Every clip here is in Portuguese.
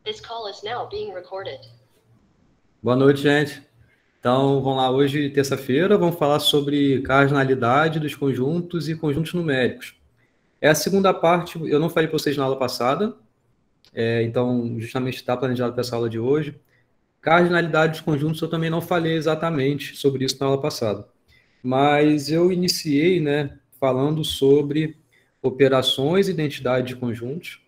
This call is now being recorded. Boa noite, gente. Então, vamos lá. Hoje, terça-feira, vamos falar sobre cardinalidade dos conjuntos e conjuntos numéricos. É a segunda parte, eu não falei para vocês na aula passada, então, justamente está planejado para essa aula de hoje. Cardinalidade dos conjuntos, eu também não falei exatamente sobre isso na aula passada. Mas eu iniciei, falando sobre operações e identidade de conjuntos,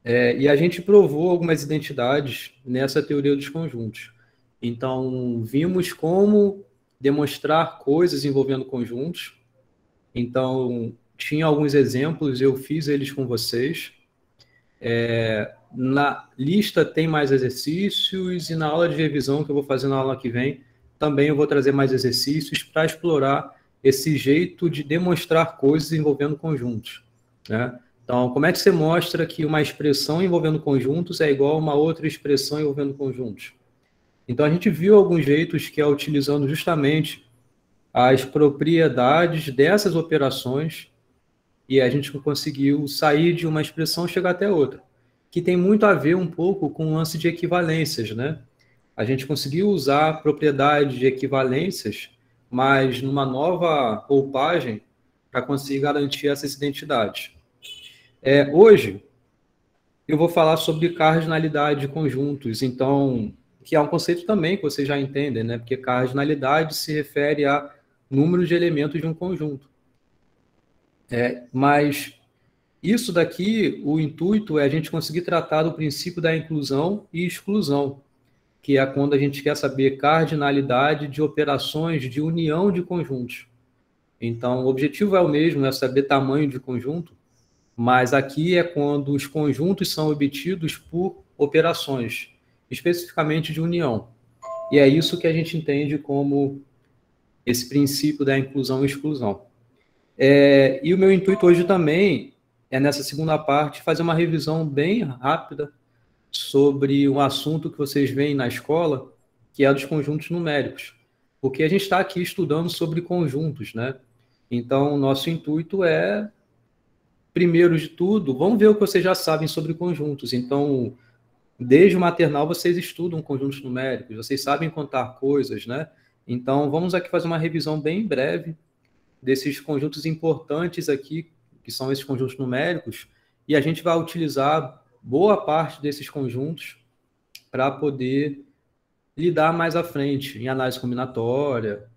e a gente provou algumas identidades nessa teoria dos conjuntos. Então, vimos como demonstrar coisas envolvendo conjuntos. Então, tinha alguns exemplos, eu fiz eles com vocês. Na lista tem mais exercícios e na aula de revisão que eu vou fazer na aula que vem, também eu vou trazer mais exercícios para explorar esse jeito de demonstrar coisas envolvendo conjuntos, né? Então, como é que você mostra que uma expressão envolvendo conjuntos é igual a uma outra expressão envolvendo conjuntos? Então, a gente viu alguns jeitos que é utilizando justamente as propriedades dessas operações e a gente conseguiu sair de uma expressão e chegar até outra, que tem muito a ver um pouco com o lance de equivalências, né? A gente conseguiu usar a propriedade de equivalências, mas numa nova roupagem para conseguir garantir essas identidades. Hoje, eu vou falar sobre cardinalidade de conjuntos, então, que é um conceito também que vocês já entendem, né? Porque cardinalidade se refere a número de elementos de um conjunto. Mas isso daqui, o intuito é a gente conseguir tratar do princípio da inclusão e exclusão, que é quando a gente quer saber cardinalidade de operações de união de conjuntos. Então, o objetivo é o mesmo, é saber tamanho de conjunto, mas aqui é quando os conjuntos são obtidos por operações, especificamente de união. E é isso que a gente entende como esse princípio da inclusão e exclusão. E o meu intuito hoje também é, nessa segunda parte, fazer uma revisão bem rápida sobre um assunto que vocês veem na escola, que é dos conjuntos numéricos. Porque a gente está aqui estudando sobre conjuntos, né? Então, o nosso intuito é, primeiro de tudo, vamos ver o que vocês já sabem sobre conjuntos. Então, desde o maternal, vocês estudam conjuntos numéricos, vocês sabem contar coisas, né? Então, vamos aqui fazer uma revisão bem breve desses conjuntos importantes aqui, que são esses conjuntos numéricos, e a gente vai utilizar boa parte desses conjuntos para poder lidar mais à frente, em análise combinatória,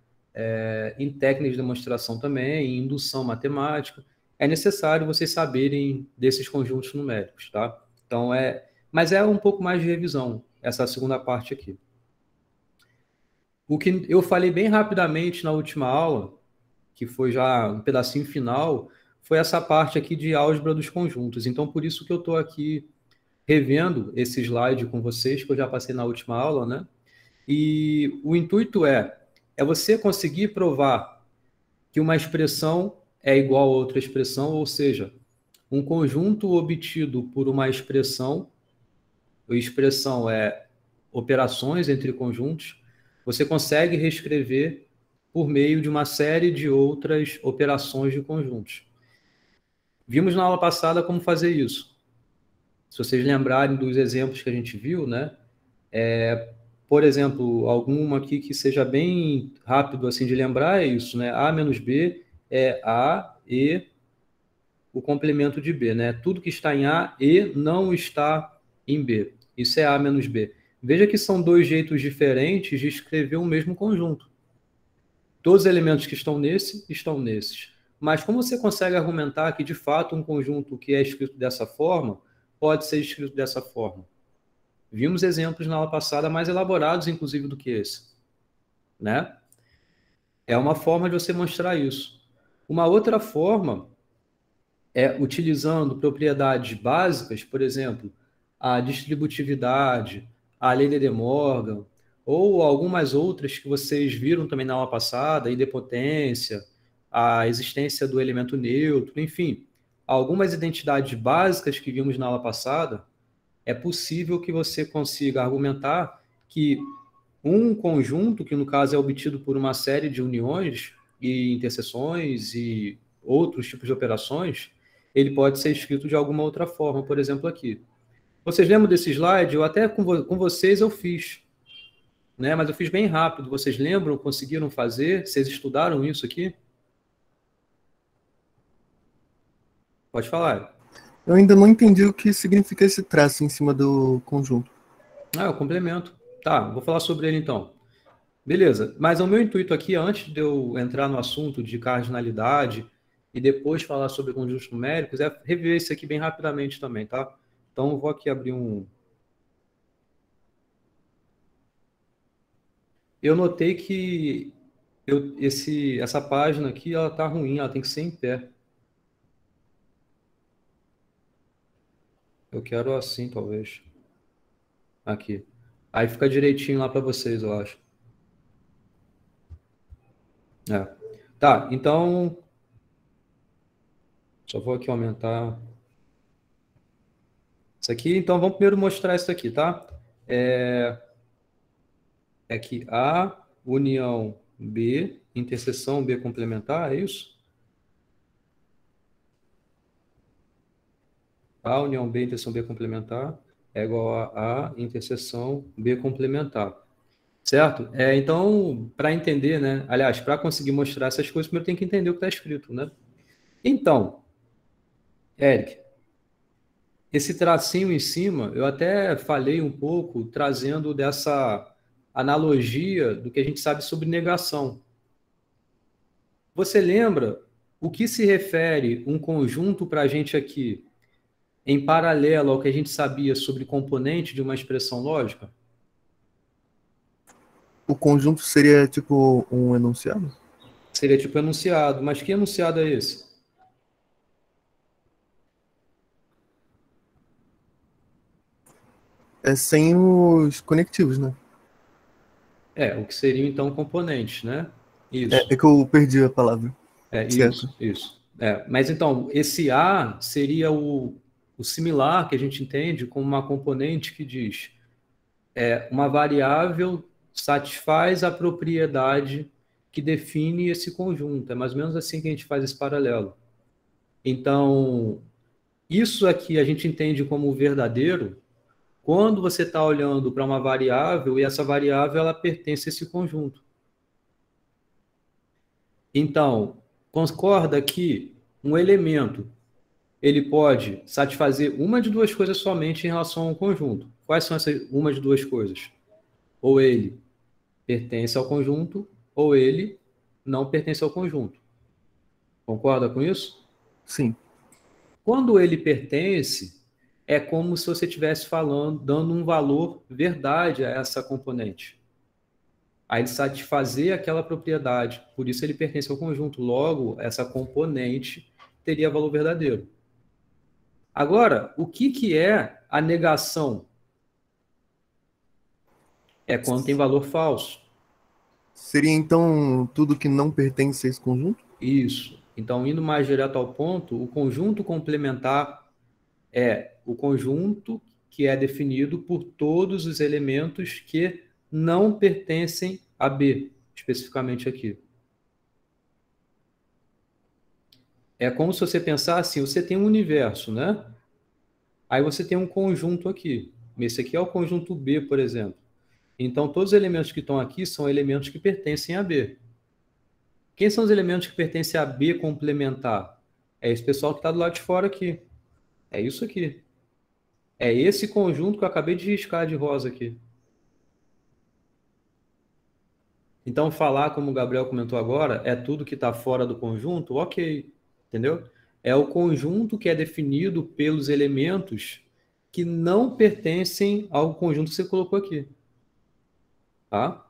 em técnicas de demonstração também, em indução matemática. É necessário vocês saberem desses conjuntos numéricos, tá? Então, mas é um pouco mais de revisão, essa segunda parte aqui. O que eu falei bem rapidamente na última aula, que foi já um pedacinho final, foi essa parte aqui de álgebra dos conjuntos. Então, por isso que eu estou aqui revendo esse slide com vocês, que eu já passei na última aula, né? E o intuito é você conseguir provar que uma expressão é igual a outra expressão, ou seja, um conjunto obtido por uma expressão, a expressão é operações entre conjuntos, você consegue reescrever por meio de uma série de outras operações de conjuntos. Vimos na aula passada como fazer isso. Se vocês lembrarem dos exemplos que a gente viu, né? Por exemplo, alguma aqui que seja bem rápido assim de lembrar é isso, né? A menos B é A e o complemento de B, né? Tudo que está em A e não está em B. Isso é A menos B. Veja que são dois jeitos diferentes de escrever o mesmo conjunto. Todos os elementos que estão nesse, estão nesses. Mas como você consegue argumentar que, de fato, um conjunto que é escrito dessa forma pode ser escrito dessa forma? Vimos exemplos na aula passada mais elaborados, inclusive, do que esse, né? É uma forma de você mostrar isso. Uma outra forma é utilizando propriedades básicas, por exemplo, a distributividade, a lei de De Morgan, ou algumas outras que vocês viram também na aula passada, a idempotência, a existência do elemento neutro, enfim, algumas identidades básicas que vimos na aula passada, é possível que você consiga argumentar que um conjunto, que no caso é obtido por uma série de uniões e interseções e outros tipos de operações, ele pode ser escrito de alguma outra forma, por exemplo, aqui. Vocês lembram desse slide? Eu até com vocês eu fiz, né? Mas eu fiz bem rápido. Vocês lembram? Conseguiram fazer? Vocês estudaram isso aqui? Pode falar. Eu ainda não entendi o que significa esse traço em cima do conjunto. É o complemento. Tá, vou falar sobre ele então. Beleza, mas o meu intuito aqui, antes de eu entrar no assunto de cardinalidade e depois falar sobre conjuntos numéricos, é rever isso aqui bem rapidamente também, tá? Então, eu vou aqui abrir um... Eu notei que essa página aqui, ela tá ruim, ela tem que ser em pé. Eu quero assim, talvez. Aqui. Aí fica direitinho lá para vocês, eu acho. É. Tá, então... Só vou aqui aumentar isso aqui. Então, vamos primeiro mostrar isso aqui, tá? É que A, união B, interseção B complementar, é isso? A, união B, interseção B complementar, é igual a interseção B complementar. Certo? Então, para entender, né? Aliás, para conseguir mostrar essas coisas, primeiro tem que entender o que está escrito, né? Então, Eric, esse tracinho em cima, eu até falei um pouco, trazendo dessa analogia do que a gente sabe sobre negação. Você lembra o que se refere um conjunto para a gente aqui, em paralelo ao que a gente sabia sobre componente de uma expressão lógica? O conjunto seria tipo um enunciado? Seria tipo enunciado. Mas que enunciado é esse? É sem os conectivos, né? O que seriam então componentes, né? Isso. É que eu perdi a palavra. Certo. Isso. Mas então, esse A seria o similar que a gente entende como uma componente que diz uma variável satisfaz a propriedade que define esse conjunto. É mais ou menos assim que a gente faz esse paralelo. Então, isso aqui a gente entende como verdadeiro quando você está olhando para uma variável e essa variável ela pertence a esse conjunto. Então, concorda que um elemento ele pode satisfazer uma de duas coisas somente em relação a um conjunto. Quais são essas uma de duas coisas? Ou ele pertence ao conjunto, ou ele não pertence ao conjunto. Concorda com isso? Sim. Quando ele pertence, é como se você estivesse falando, dando um valor verdade a essa componente. A ele satisfazer aquela propriedade. Por isso ele pertence ao conjunto. Logo, essa componente teria valor verdadeiro. Agora, o que é a negação? É quando tem valor falso. Seria então tudo que não pertence a esse conjunto? Isso. Então, indo mais direto ao ponto, o conjunto complementar é o conjunto que é definido por todos os elementos que não pertencem a B, especificamente aqui. É como se você pensasse, você tem um universo, né? Aí você tem um conjunto aqui. Esse aqui é o conjunto B, por exemplo. Então, todos os elementos que estão aqui são elementos que pertencem a B. Quem são os elementos que pertencem a B complementar? É esse pessoal que está do lado de fora aqui. É isso aqui. É esse conjunto que eu acabei de riscar de rosa aqui. Então, falar, como o Gabriel comentou agora, é tudo que está fora do conjunto? Ok. Entendeu? É o conjunto que é definido pelos elementos que não pertencem ao conjunto que você colocou aqui. Tá?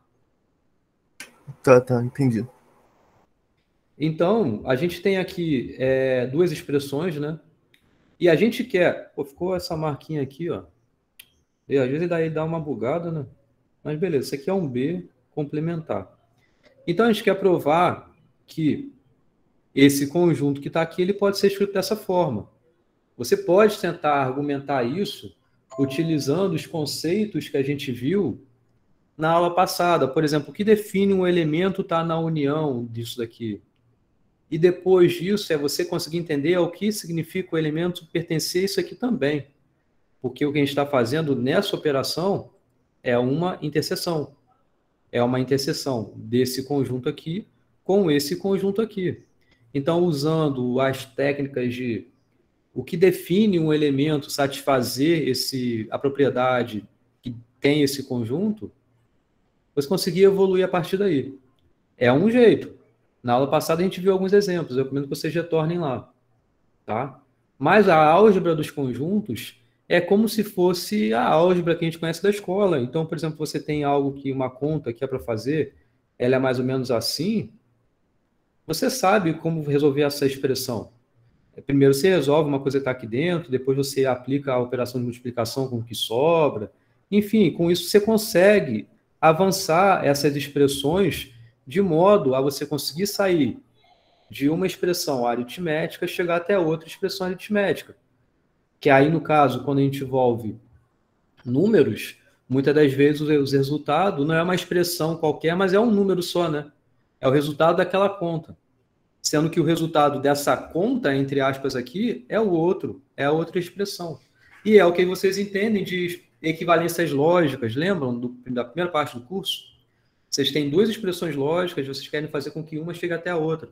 Tá, entendi. Então, a gente tem aqui duas expressões, né? E a gente quer... Pô, ficou essa marquinha aqui, ó. E às vezes daí dá uma bugada, né? Mas beleza, isso aqui é um B complementar. Então, a gente quer provar que esse conjunto que está aqui, ele pode ser escrito dessa forma. Você pode tentar argumentar isso utilizando os conceitos que a gente viu na aula passada. Por exemplo, o que define um elemento está na união disso daqui. E depois disso é você conseguir entender o que significa o elemento pertencer a isso aqui também. Porque o que a gente está fazendo nessa operação é uma interseção. É uma interseção desse conjunto aqui com esse conjunto aqui. Então, usando as técnicas de o que define um elemento satisfazer a propriedade que tem esse conjunto, você conseguir evoluir a partir daí. É um jeito. Na aula passada a gente viu alguns exemplos, eu recomendo que vocês retornem lá. Tá? Mas a álgebra dos conjuntos é como se fosse a álgebra que a gente conhece da escola. Então, por exemplo, você tem algo que uma conta que é para fazer, ela é mais ou menos assim, você sabe como resolver essa expressão. Primeiro você resolve uma coisa que está aqui dentro, depois você aplica a operação de multiplicação com o que sobra. Enfim, com isso você consegue avançar essas expressões de modo a você conseguir sair de uma expressão aritmética e chegar até outra expressão aritmética. Que aí, no caso, quando a gente envolve números, muitas das vezes os resultados não é uma expressão qualquer, mas é um número só, né? É o resultado daquela conta. Sendo que o resultado dessa conta, entre aspas aqui, é o outro, é a outra expressão. E é o que vocês entendem de equivalências lógicas, lembram da primeira parte do curso? Vocês têm duas expressões lógicas, vocês querem fazer com que uma chegue até a outra.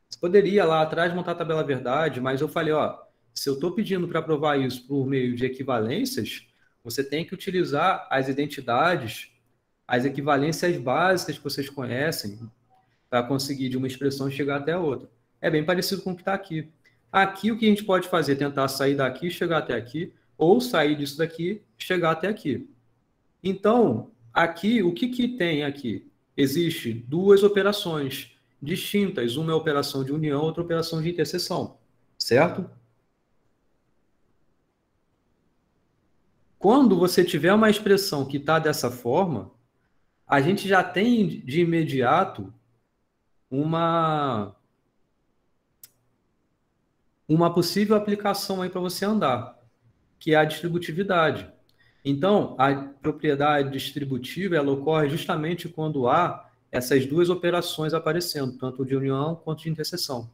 Você poderia lá atrás montar a tabela verdade, mas eu falei, ó, se eu estou pedindo para provar isso por meio de equivalências, você tem que utilizar as identidades, as equivalências básicas que vocês conhecem, para conseguir de uma expressão chegar até a outra. É bem parecido com o que está aqui. Aqui o que a gente pode fazer é tentar sair daqui e chegar até aqui, ou sair disso daqui e chegar até aqui. Então, aqui, o que tem aqui? Existe duas operações distintas. Uma é a operação de união, outra operação de interseção. Certo? Quando você tiver uma expressão que está dessa forma, a gente já tem de imediato uma possível aplicação aí para você andar, que é a distributividade. Então, a propriedade distributiva ela ocorre justamente quando há essas duas operações aparecendo, tanto de união quanto de interseção.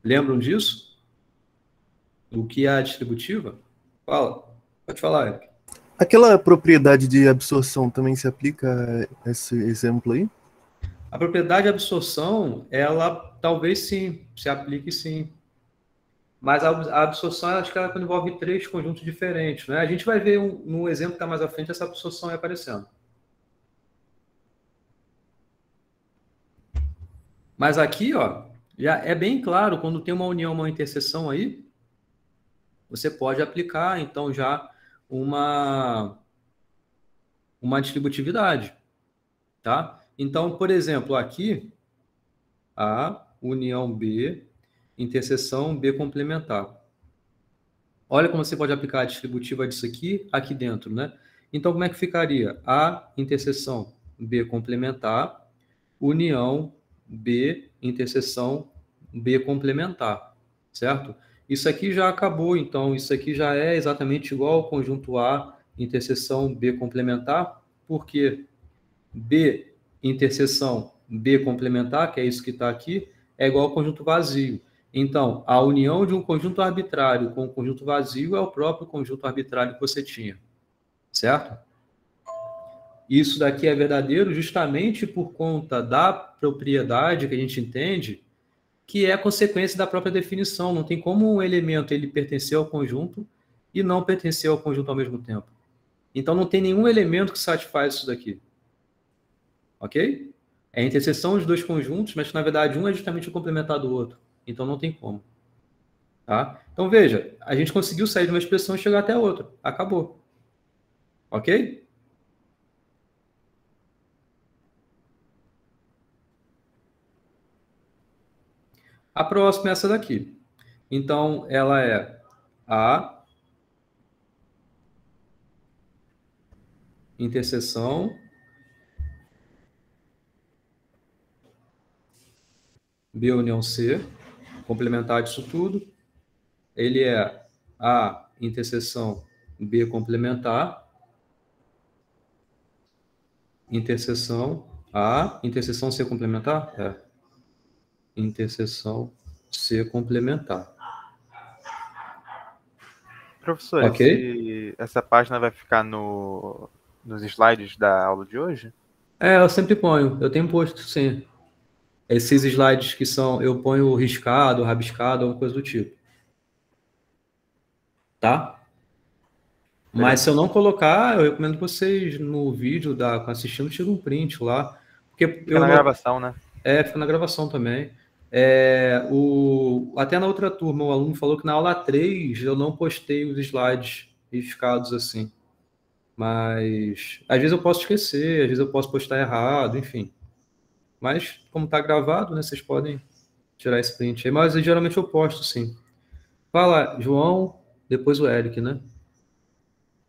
Lembram disso? O que é a distributiva? Fala. Pode falar, Eric. Aquela propriedade de absorção também se aplica a esse exemplo aí? A propriedade de absorção, ela talvez sim, se aplique sim. Mas a absorção, acho que ela envolve três conjuntos diferentes, né? A gente vai ver no exemplo que está mais à frente, essa absorção aí aparecendo. Mas aqui, ó, já é bem claro, quando tem uma união, uma interseção aí, você pode aplicar, então, já uma distributividade, tá? Então, por exemplo, aqui, A, união B, interseção B complementar. Olha como você pode aplicar a distributiva disso aqui dentro, né? Então, como é que ficaria? A, interseção B complementar, união B, interseção B complementar, certo? Isso aqui já acabou, então isso aqui já é exatamente igual ao conjunto A, interseção B complementar, porque B, interseção B complementar, que é isso que está aqui, é igual ao conjunto vazio. Então, a união de um conjunto arbitrário com um conjunto vazio é o próprio conjunto arbitrário que você tinha, certo? Isso daqui é verdadeiro justamente por conta da propriedade que a gente entende, que é consequência da própria definição. Não tem como um elemento ele pertencer ao conjunto e não pertencer ao conjunto ao mesmo tempo. Então, não tem nenhum elemento que satisfaz isso daqui. Ok? É a interseção de dois conjuntos, mas na verdade um é justamente o complementar do outro. Então, não tem como. Tá? Então, veja, a gente conseguiu sair de uma expressão e chegar até a outra. Acabou. Ok? A próxima é essa daqui. Então, ela é a interseção B união C, complementar disso tudo. Ele é a interseção B complementar, interseção C complementar? É. Interseção C complementar. Professor, Ok? essa página vai ficar nos slides da aula de hoje? Eu sempre ponho. Eu tenho posto, sim. Esses slides que são... Eu ponho riscado, rabiscado, alguma coisa do tipo. Tá? Mas se eu não colocar, eu recomendo que vocês, no vídeo assistindo, tirem um print lá. Porque Fica na gravação, né? Fica na gravação também. Até na outra turma, o aluno falou que na aula 3 eu não postei os slides riscados assim. Mas às vezes eu posso esquecer, às vezes eu posso postar errado, enfim. Mas como está gravado, né, vocês podem tirar esse print aí. Mas geralmente eu posto, sim. Fala, João, depois o Eric, né?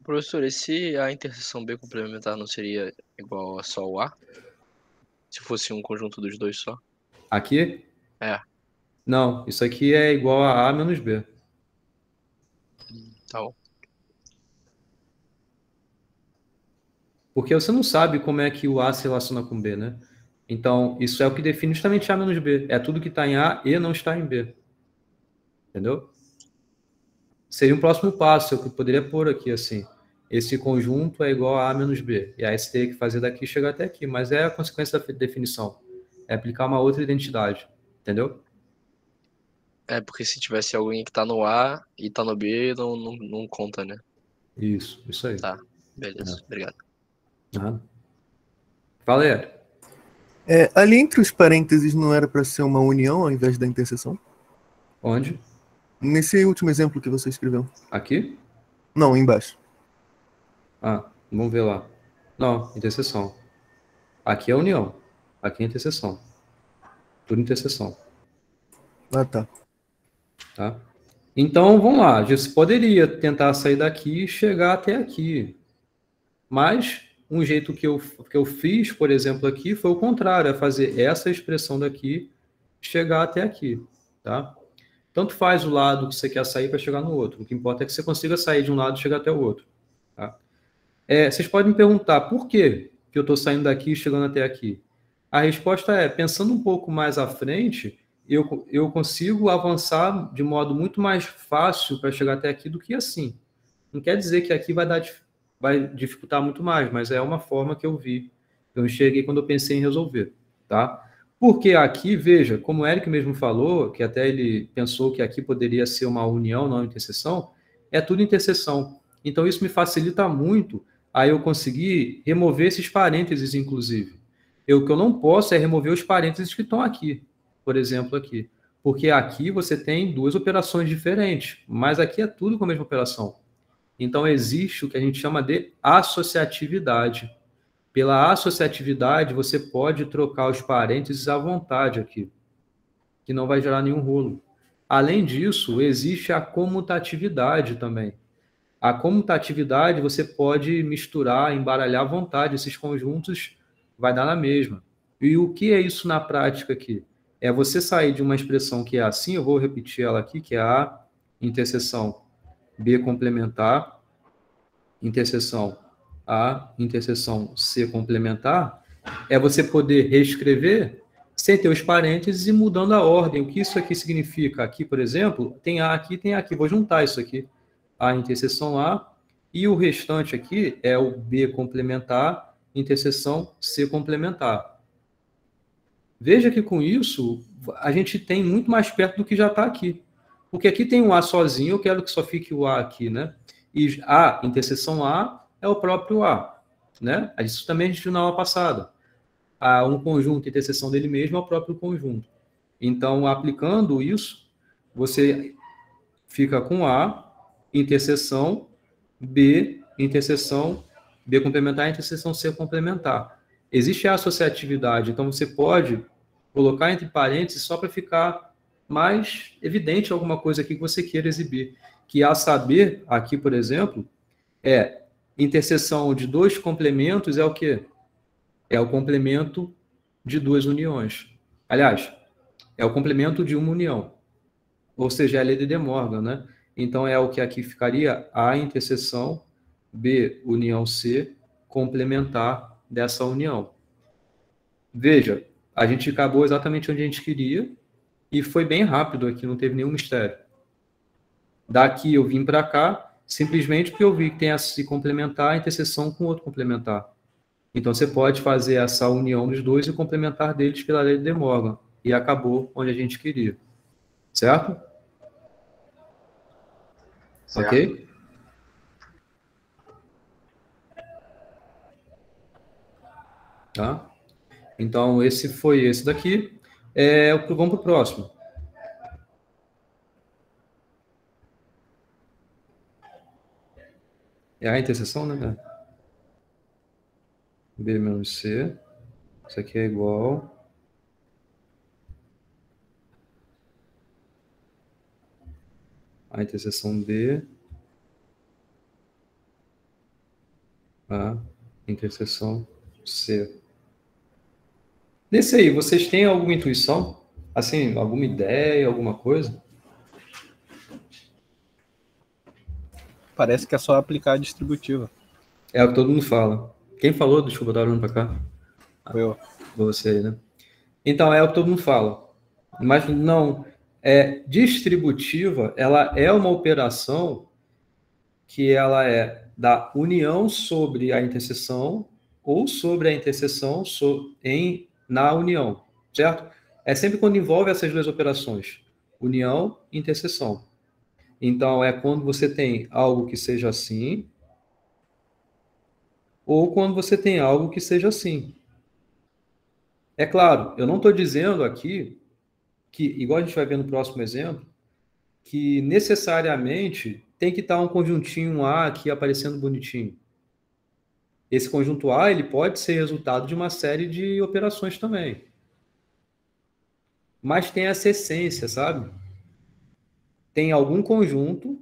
Professor, e se a interseção B complementar não seria igual a só o A? Se fosse um conjunto dos dois só? Aqui? É. Não, isso aqui é igual a menos B. Tá bom. Porque você não sabe como é que o A se relaciona com B, né? Então, isso é o que define justamente A menos B. É tudo que está em A e não está em B. Entendeu? Seria um próximo passo, eu poderia pôr aqui assim. Esse conjunto é igual a A menos B. E aí você teria que fazer daqui e chegar até aqui. Mas é a consequência da definição. É aplicar uma outra identidade. Entendeu? Porque se tivesse alguém que tá no A e tá no B, não conta, né? Isso aí. Tá, beleza. Obrigado. Nada. Fala, Eric. Ali entre os parênteses não era para ser uma união ao invés da interseção? Onde? Nesse último exemplo que você escreveu. Aqui? Não, embaixo. Vamos ver lá. Não, interseção. Aqui é união. Aqui é interseção. Tudo interseção. Tá. Tá? Então, vamos lá. Você poderia tentar sair daqui e chegar até aqui. Mas um jeito que eu fiz, por exemplo, aqui, foi o contrário. É fazer essa expressão daqui chegar até aqui. Tá? Tanto faz o lado que você quer sair para chegar no outro. O que importa é que você consiga sair de um lado e chegar até o outro. Tá? Vocês podem me perguntar por que eu estou saindo daqui e chegando até aqui. A resposta é, pensando um pouco mais à frente, eu consigo avançar de modo muito mais fácil para chegar até aqui do que assim. Não quer dizer que aqui vai dificultar muito mais, mas é uma forma que eu vi. Eu enxerguei quando eu pensei em resolver. Tá? Porque aqui, veja, como o Eric mesmo falou, que até ele pensou que aqui poderia ser uma união, não interseção, é tudo interseção. Então isso me facilita muito a eu conseguir remover esses parênteses, inclusive. O que eu não posso é remover os parênteses que estão aqui, por exemplo, aqui. Porque aqui você tem duas operações diferentes, mas aqui é tudo com a mesma operação. Então existe o que a gente chama de associatividade. Pela associatividade, você pode trocar os parênteses à vontade aqui, que não vai gerar nenhum rolo. Além disso, existe a comutatividade também. A comutatividade, você pode misturar, embaralhar à vontade. Esses conjuntos vai dar na mesma. E o que é isso na prática aqui? É você sair de uma expressão que é assim, eu vou repetir ela aqui, que é A, interseção B complementar, interseção A, interseção C complementar, é você poder reescrever sem ter os parênteses e mudando a ordem. O que isso aqui significa? Aqui, por exemplo, tem A aqui, tem A aqui. Vou juntar isso aqui. A interseção A, e o restante aqui é o B complementar, interseção C complementar. Veja que com isso, a gente tem muito mais perto do que já está aqui. Porque aqui tem um A sozinho, eu quero que só fique o A aqui, né? E A, interseção A, é o próprio A, né? Isso também a gente viu na aula passada. Um conjunto, interseção dele mesmo é o próprio conjunto. Então, aplicando isso, você fica com A, interseção B, interseção B complementar, interseção C complementar. Existe a associatividade, então você pode colocar entre parênteses só para ficar mais evidente alguma coisa aqui que você queira exibir. Que a saber, aqui, por exemplo, interseção de dois complementos é o quê? É o complemento de duas uniões. Aliás, é o complemento de uma união. Ou seja, é a lei de De Morgan, né? Então, é o que aqui ficaria A interseção B união C complementar dessa união. Veja, a gente acabou exatamente onde a gente queria e foi bem rápido aqui, não teve nenhum mistério. Daqui eu vim para cá Simplesmente porque eu vi que tem a se complementar a interseção com outro complementar. Então, você pode fazer essa união dos dois e complementar deles pela lei de De Morgan. E acabou onde a gente queria. Certo? Certo. Ok? Tá? Então, esse foi esse daqui. Vamos para o próximo. É a interseção, né? B menos C. Isso aqui é igual a interseção B a interseção C. Nesse aí, vocês têm alguma intuição? Assim, alguma ideia, alguma coisa? Parece que é só aplicar a distributiva. É o que todo mundo fala. Quem falou? Desculpa, eu tava olhando para cá. Foi eu. Você aí, né? Então, é o que todo mundo fala. Mas não. Distributiva, ela é uma operação que ela é da união sobre a interseção ou sobre a interseção na união, certo? É sempre quando envolve essas duas operações, união e interseção. Então, é quando você tem algo que seja assim ou quando você tem algo que seja assim. É claro, eu não estou dizendo aqui que, igual a gente vai ver no próximo exemplo, que necessariamente tem que estar um conjuntinho A aqui aparecendo bonitinho. Esse conjunto A ele pode ser resultado de uma série de operações também. Mas tem essa essência, sabe? Tem algum conjunto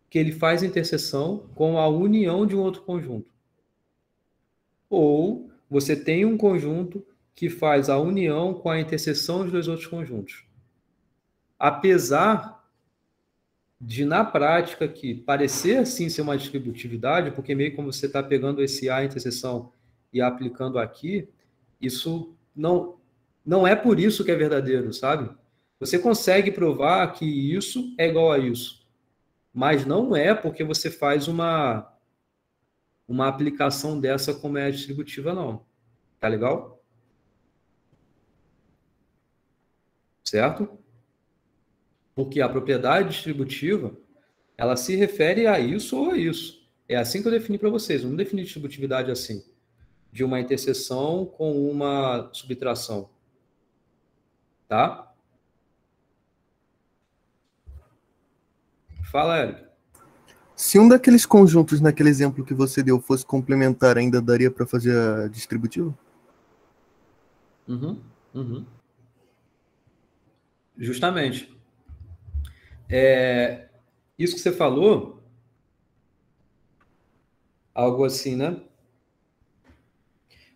que ele faz interseção com a união de um outro conjunto. Ou você tem um conjunto que faz a união com a interseção dos dois outros conjuntos. Apesar de, na prática, que parecer sim ser uma distributividade, porque meio como você está pegando esse A interseção e aplicando aqui, isso não é por isso que é verdadeiro, sabe? Você consegue provar que isso é igual a isso, mas não é porque você faz uma aplicação dessa como é a distributiva, não. Tá legal? Certo? Porque a propriedade distributiva, ela se refere a isso ou a isso. É assim que eu defini para vocês. Eu não defini distributividade assim, de uma interseção com uma subtração. Tá? Fala, Eric. Se um daqueles conjuntos naquele exemplo que você deu fosse complementar, ainda daria para fazer a distributiva? Uhum. Justamente. Isso que você falou, algo assim, né?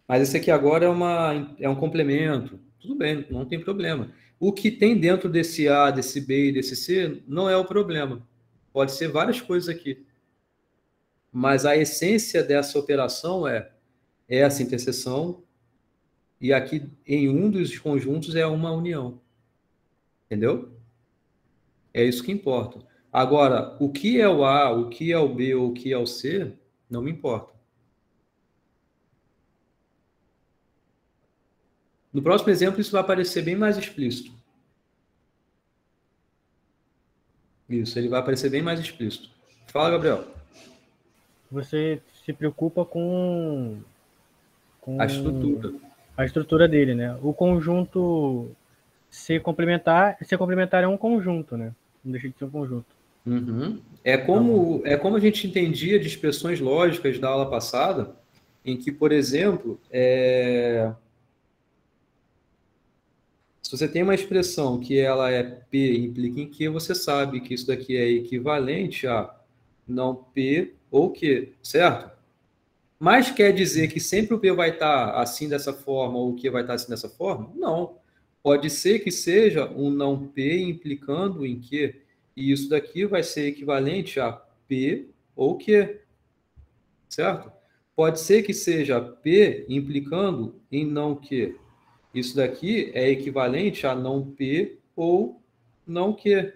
Mas esse aqui agora é um complemento. Tudo bem, não tem problema. O que tem dentro desse A, desse B e desse C não é o problema. Pode ser várias coisas aqui. Mas a essência dessa operação é essa interseção e aqui em um dos conjuntos é uma união. Entendeu? É isso que importa. Agora, o que é o A, o que é o B ou o que é o C, não me importa. No próximo exemplo, isso vai aparecer bem mais explícito. Isso, ele vai aparecer bem mais explícito. Fala, Gabriel. Você se preocupa com A estrutura. a estrutura dele, né? O conjunto ser complementar é um conjunto, né? Não deixa de ser um conjunto. Uhum. É como a gente entendia de expressões lógicas da aula passada, em que, por exemplo, se você tem uma expressão que ela é P implica em Q, você sabe que isso daqui é equivalente a não P ou Q, certo? Mas quer dizer que sempre o P vai estar assim dessa forma ou o Q vai estar assim dessa forma? Não. Pode ser que seja um não P implicando em Q, e isso daqui vai ser equivalente a P ou Q, certo? Pode ser que seja P implicando em não Q. Isso daqui é equivalente a não P ou não Q.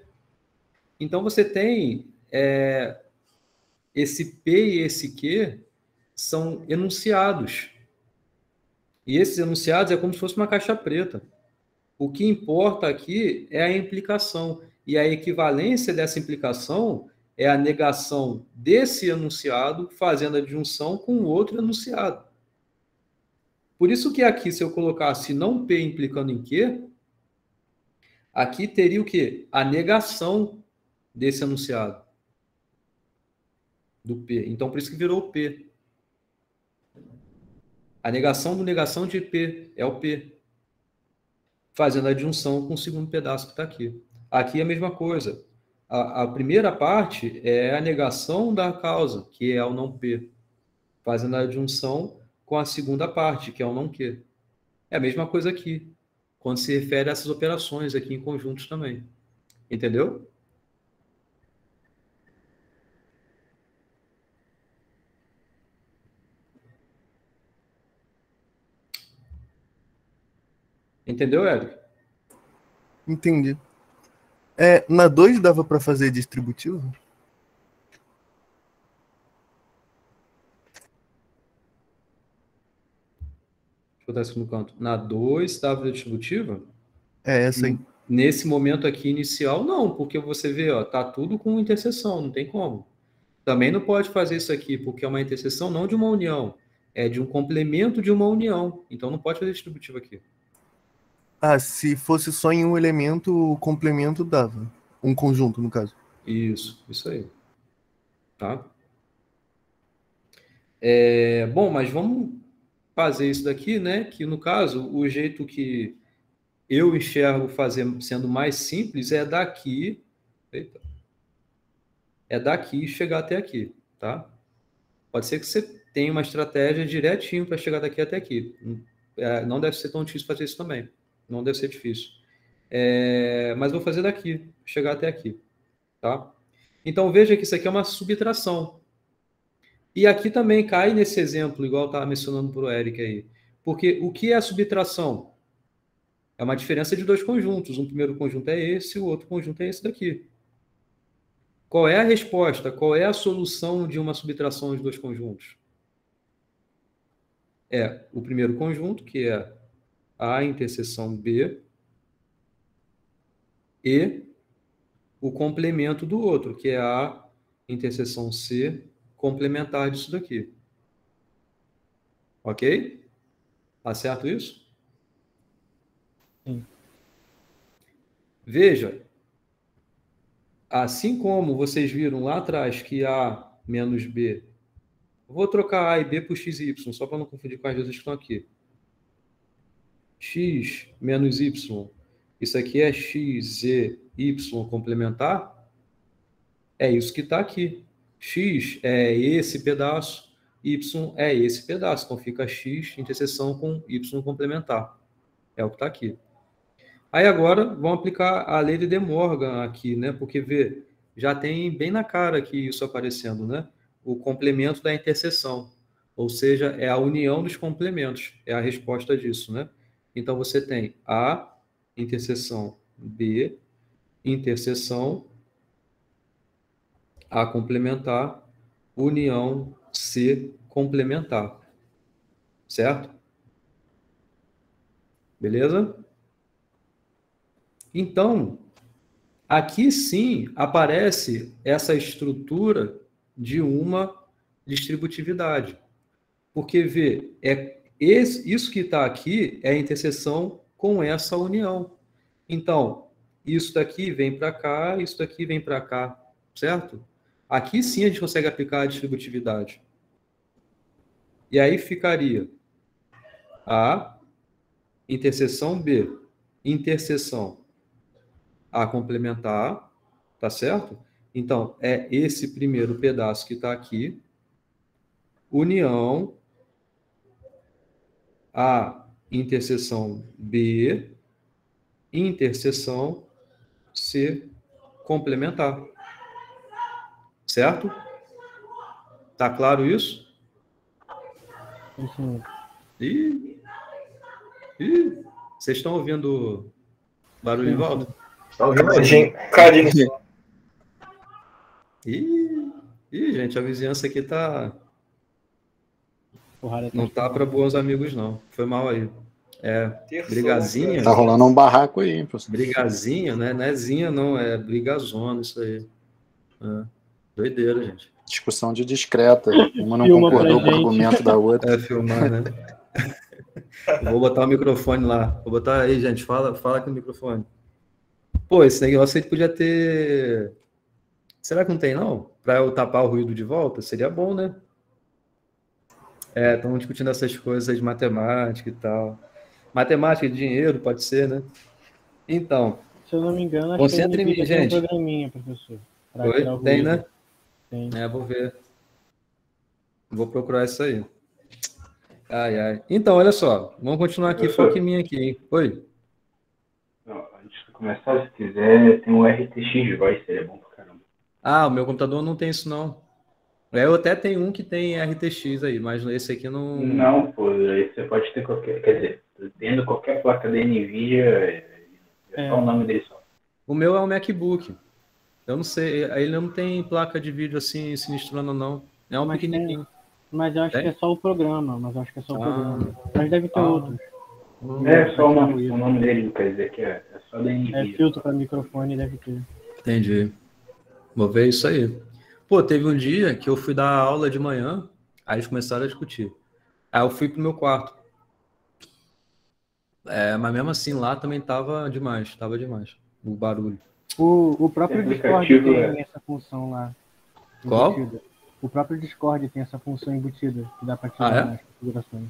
Então, você tem esse P e esse Q são enunciados. E esses enunciados é como se fosse uma caixa preta. O que importa aqui é a implicação. E a equivalência dessa implicação é a negação desse enunciado fazendo a disjunção com outro enunciado. Por isso que aqui, se eu colocasse não P implicando em Q, aqui teria o quê? A negação desse enunciado. Do P. Então, por isso que virou P. A negação do negação de P é o P. Fazendo a disjunção com o segundo pedaço que está aqui. Aqui é a mesma coisa. A primeira parte é a negação da causa, que é o não P. Fazendo a disjunção com a segunda parte, que é o não Q. É a mesma coisa aqui, quando se refere a essas operações aqui em conjuntos também. Entendeu? Entendeu, Érico? Entendi. Na 2 dava para fazer distributivo? Deixa eu botar isso no canto. Na 2 dava distributiva? Essa aí. Nesse momento aqui inicial, não, porque você vê, ó, tá tudo com interseção, não tem como. Também não pode fazer isso aqui, porque é uma interseção não de uma união, é de um complemento de uma união. Então não pode fazer distributivo aqui. Se fosse só em um elemento, o complemento dava. Um conjunto, no caso. Isso aí. Tá? Bom, mas vamos fazer isso daqui, né? Que no caso, o jeito que eu enxergo sendo mais simples é daqui. Eita, é daqui chegar até aqui, tá? Pode ser que você tenha uma estratégia direitinho para chegar daqui até aqui. Não deve ser tão difícil fazer isso também. Não deve ser difícil. Mas vou fazer daqui, chegar até aqui, tá? Então, veja que isso aqui é uma subtração. E aqui também cai nesse exemplo, igual eu estava mencionando para o Eric aí. Porque o que é a subtração? É uma diferença de dois conjuntos. Um primeiro conjunto é esse, o outro conjunto é esse daqui. Qual é a resposta? Qual é a solução de uma subtração de dois conjuntos? É o primeiro conjunto, que é A interseção B, e o complemento do outro, que é A interseção C, complementar disso daqui. Ok? Tá certo isso? Sim. Veja, assim como vocês viram lá atrás que A menos B, eu vou trocar A e B por X e Y, só para não confundir com as duas que estão aqui. X menos Y, isso aqui é X e Y complementar, é isso que está aqui. X é esse pedaço, Y é esse pedaço, então fica X interseção com Y complementar. É o que está aqui. Aí agora vamos aplicar a lei de De Morgan aqui, né? Porque vê, já tem bem na cara aqui isso aparecendo, né? O complemento da interseção, ou seja, é a união dos complementos, é a resposta disso, né? Então você tem A interseção B, interseção A complementar, união C complementar. Certo? Beleza? Então, aqui sim aparece essa estrutura de uma distributividade. Porque, vê, isso que está aqui é a interseção com essa união. Então, isso daqui vem para cá, isso daqui vem para cá, certo? Aqui sim a gente consegue aplicar a distributividade. E aí ficaria A, interseção B, interseção A complementar, tá certo? Então, é esse primeiro pedaço que está aqui, união A, interseção B, interseção C complementar. Certo? Tá claro isso? Sim. Ih, vocês estão ouvindo barulho em volta? Cadinho. Ih, Ih, gente, a vizinhança aqui Porrada não tá para bons amigos, não. Foi mal aí. Brigazinha. Tá rolando um barraco aí, hein, professor? Brigazinha, né? Não é zinha, não. É brigazona, isso aí. Doideira, gente. Discussão de discreta. Uma não Filma concordou pra com o gente. argumento da outra. Filmar, né? Eu vou botar o microfone lá. Vou botar aí, gente. Fala aqui no microfone. Pô, esse negócio aí podia ter... Será que não tem, não? Para eu tapar o ruído de volta? Seria bom, né? Estamos discutindo essas coisas de matemática e tal. Matemática de dinheiro, pode ser, né? Então, Se eu não me engano, acho concentra que em mim, tem gente. um programinha, professor. pra Oi? tirar o Tem, ruído. né? Tem. Vou ver. Vou procurar isso aí. Ai. Então, olha só. Vamos continuar aqui. Foca em mim aqui, hein? Oi? Antes de começar, se quiser, tem um RTX Voice, seria bom pra caramba. O meu computador não tem isso, não. Eu até tenho um que tem RTX aí, mas esse aqui não... Não, pô, aí você pode ter qualquer... Quer dizer, tendo qualquer placa da NVIDIA, é só o nome dele só. O meu é um MacBook. Eu não sei, ele não tem placa de vídeo assim, sinistrona, não. É um Mas pequenininho. Mas eu acho Tem? que é só o programa. Programa. Mas deve ter outros. É só o nome dele, quer dizer que é só da NVIDIA. filtro para microfone, deve ter. Entendi. Vou ver isso aí. Pô, teve um dia que eu fui dar aula de manhã, aí eles começaram a discutir. Aí eu fui pro meu quarto. Mas mesmo assim, lá também tava demais, o barulho. O próprio Discord tem essa função lá. Qual? Embutida. O próprio Discord tem essa função embutida, que dá para tirar nas configurações.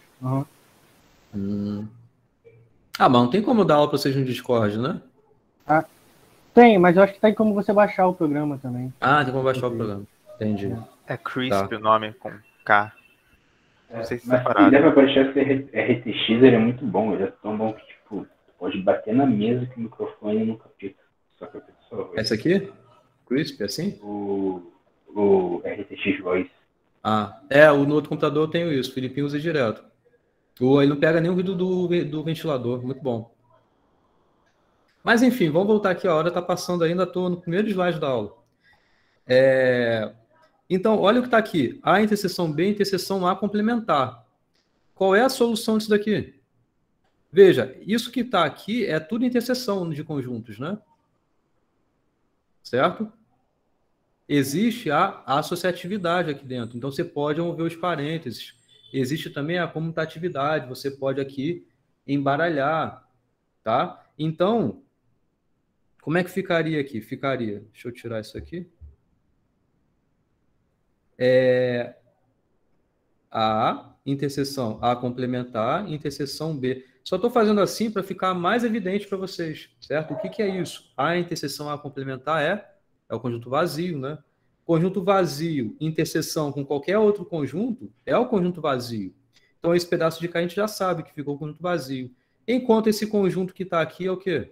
Mas não tem como dar aula para vocês no Discord, né? Tem, mas eu acho que tem como você baixar o programa também. Tem como baixar o programa. Entendi. É Crisp o nome com K. Não sei se Mas separado. deve aparecer que RTX ele é muito bom, ele é tão bom que tipo, pode bater na mesa que o microfone nunca pica. Só que a pessoa vai. Esse aqui? Crisp, assim? O RTX Voice. No outro computador eu tenho isso, o Filipinho usa direto. Ele não pega nem o ruído do ventilador, muito bom. Mas enfim, vamos voltar aqui, a hora está passando ainda, estou no primeiro slide da aula. Então, olha o que está aqui. A interseção B, interseção A complementar. Qual é a solução disso daqui? Veja, isso que está aqui é tudo interseção de conjuntos, né? Certo? Existe a associatividade aqui dentro. Então, você pode mover os parênteses. Existe também a comutatividade. Você pode aqui embaralhar, tá? Então, como é que ficaria aqui? Deixa eu tirar isso aqui. A, interseção A complementar, interseção B. Só estou fazendo assim para ficar mais evidente para vocês, certo? O que é isso? A interseção A complementar é o conjunto vazio, né? Conjunto vazio, interseção com qualquer outro conjunto, é o conjunto vazio. Então, esse pedaço de cá a gente já sabe que ficou o conjunto vazio. Enquanto esse conjunto que está aqui é o quê?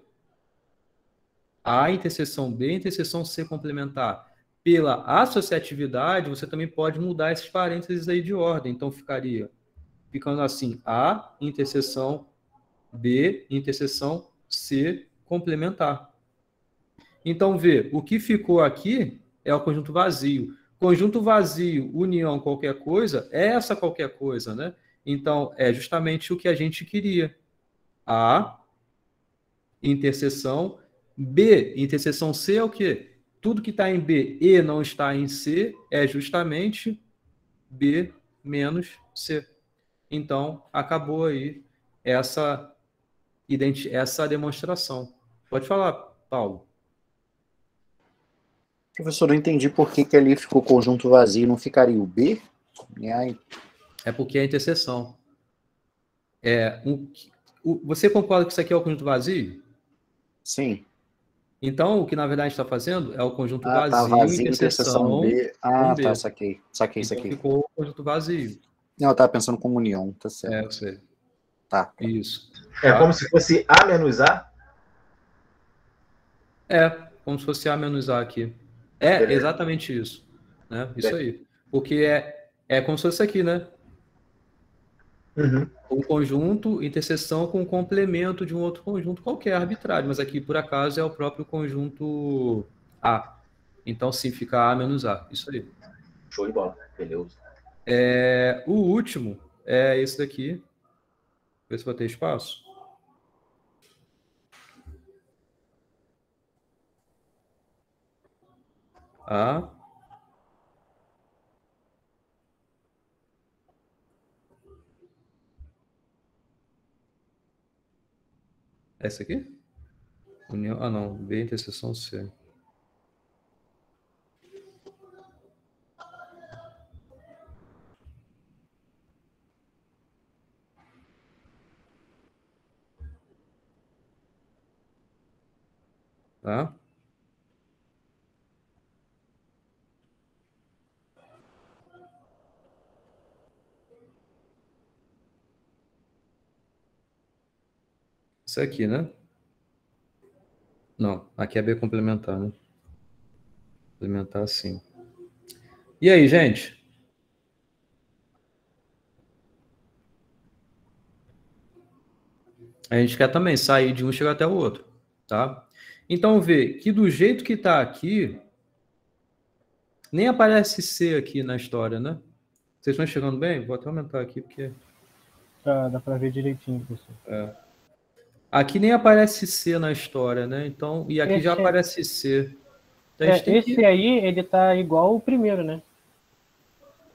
A interseção B, interseção C complementar. Pela associatividade, você também pode mudar esses parênteses aí de ordem. Então, ficando assim, A, interseção B, interseção C complementar. Então, o que ficou aqui é o conjunto vazio. Conjunto vazio, união qualquer coisa, é essa qualquer coisa, né? Então, é justamente o que a gente queria. A, interseção B, interseção C é o quê? Tudo que está em B e não está em C é justamente B menos C. Então, acabou aí essa demonstração. Pode falar, Paulo. Professor, eu entendi por que ali ficou o conjunto vazio, não ficaria o B? É porque é a interseção. Você concorda que isso aqui é o conjunto vazio? Sim. Então, o que na verdade a gente está fazendo é o conjunto vazio, interseção B. B. Tá, saquei isso Então, aqui. ficou o conjunto vazio. Não, eu estava pensando como união, tá certo. Eu sei. Tá. Isso. É como se fosse A menos A? Como se fosse A menos A aqui. Exatamente isso. Né? Isso aí. Porque é como se fosse aqui, né? Um conjunto, interseção com complemento de um outro conjunto qualquer, arbitrário. Mas aqui, por acaso, é o próprio conjunto A. Então, sim, fica A menos A. Isso aí. Show de bola. Beleza. O último é esse daqui. Ver se vai ter espaço. A. Essa aqui? União. Ah, não. B, interseção C. Tá? Isso aqui, né? Não, aqui é B complementar, né? Complementar, sim. E aí, gente? A gente quer também sair de um e chegar até o outro, tá? Então, vê que do jeito que tá aqui, nem aparece C aqui na história, né? Vocês estão chegando bem? Vou até aumentar aqui, porque... Dá para ver direitinho, professor. Aqui nem aparece C na história, né? Então, e aqui já aparece C. Então, a gente tem esse aí, ele tá igual o primeiro, né?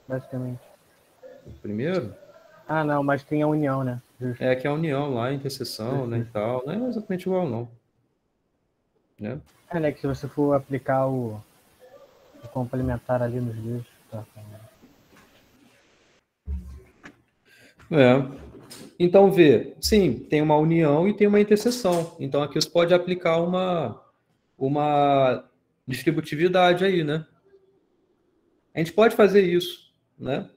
Basicamente. O primeiro? Ah, não, mas tem a união, né? Justo. Que é a união lá, a interseção, né, e tal. Não é exatamente igual, não. Né? Né, que se você for aplicar o complementar ali nos dois, tá. Então, vê, sim, tem uma união e tem uma interseção. Então, aqui você pode aplicar uma distributividade aí, né? A gente pode fazer isso, né?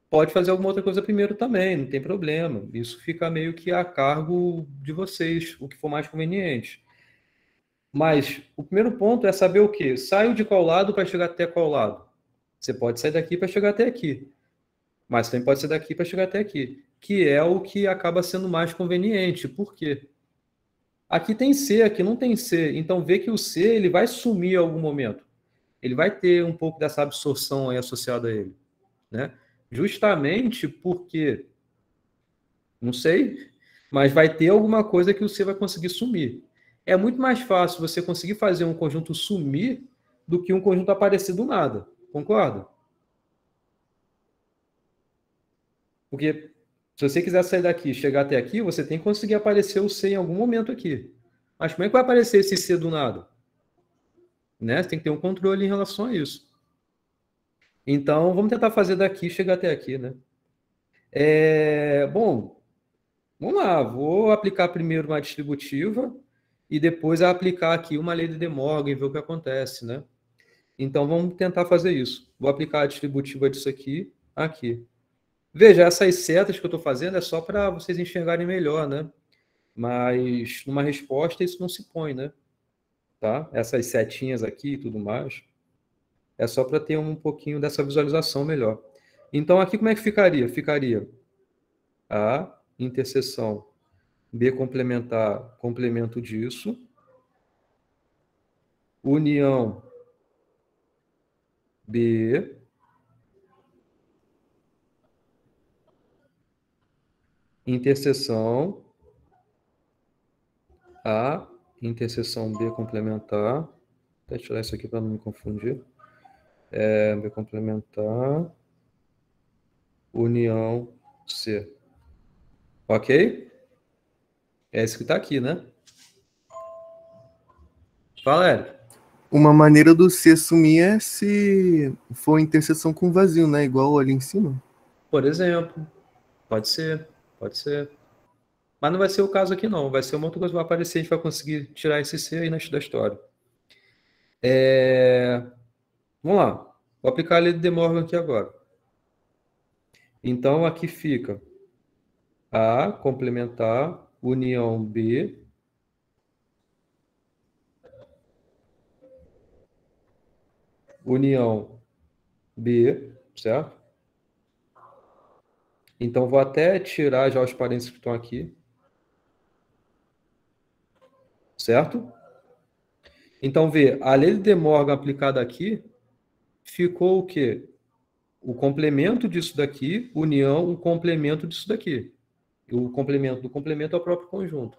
Pode fazer alguma outra coisa primeiro também, não tem problema. Isso fica meio que a cargo de vocês, o que for mais conveniente. Mas o primeiro ponto é saber o quê? Saio de qual lado para chegar até qual lado? Você pode sair daqui para chegar até aqui. Mas também pode sair daqui para chegar até aqui. Que é o que acaba sendo mais conveniente. Por quê? Aqui tem C, aqui não tem C. Então, vê que o C ele vai sumir em algum momento. Ele vai ter um pouco dessa absorção aí associada a ele. Né? Justamente porque, não sei, mas vai ter alguma coisa que o C vai conseguir sumir. É muito mais fácil você conseguir fazer um conjunto sumir do que um conjunto aparecer do nada. Concorda? Porque se você quiser sair daqui e chegar até aqui, você tem que conseguir aparecer o C em algum momento aqui. Mas como é que vai aparecer esse C do nada? Né? Você tem que ter um controle em relação a isso. Então, vamos tentar fazer daqui e chegar até aqui, né? Bom, vamos lá. Vou aplicar primeiro uma distributiva e depois aplicar aqui uma lei de De Morgan e ver o que acontece, né? Então, vamos tentar fazer isso. Vou aplicar a distributiva disso aqui. Veja, essas setas que eu estou fazendo é só para vocês enxergarem melhor, né? Mas numa resposta isso não se põe, né? Tá? Essas setinhas aqui e tudo mais. É só para ter um pouquinho dessa visualização melhor. Então, aqui como é que ficaria? Ficaria A, interseção, B complementar, complemento disso, união B, interseção A, interseção B complementar. Vou tirar isso aqui para não me confundir. B complementar, união C. Ok? É esse que está aqui, né? Fala, Érico. Uma maneira do C sumir é se for interseção com vazio, né? Igual ali em cima. Por exemplo. Pode ser, pode ser. Mas não vai ser o caso aqui, não. Vai ser uma outra coisa que vai aparecer, a gente vai conseguir tirar esse C aí da história. Vamos lá. Vou aplicar a lei de De Morgan aqui agora. Então, aqui fica A, complementar, união B, união B, certo? Então, vou até tirar já os parênteses que estão aqui. Certo? Então, vê, a lei de De Morgan aplicada aqui, ficou o quê? o complemento disso daqui, união o complemento disso daqui. O complemento do complemento é o próprio conjunto.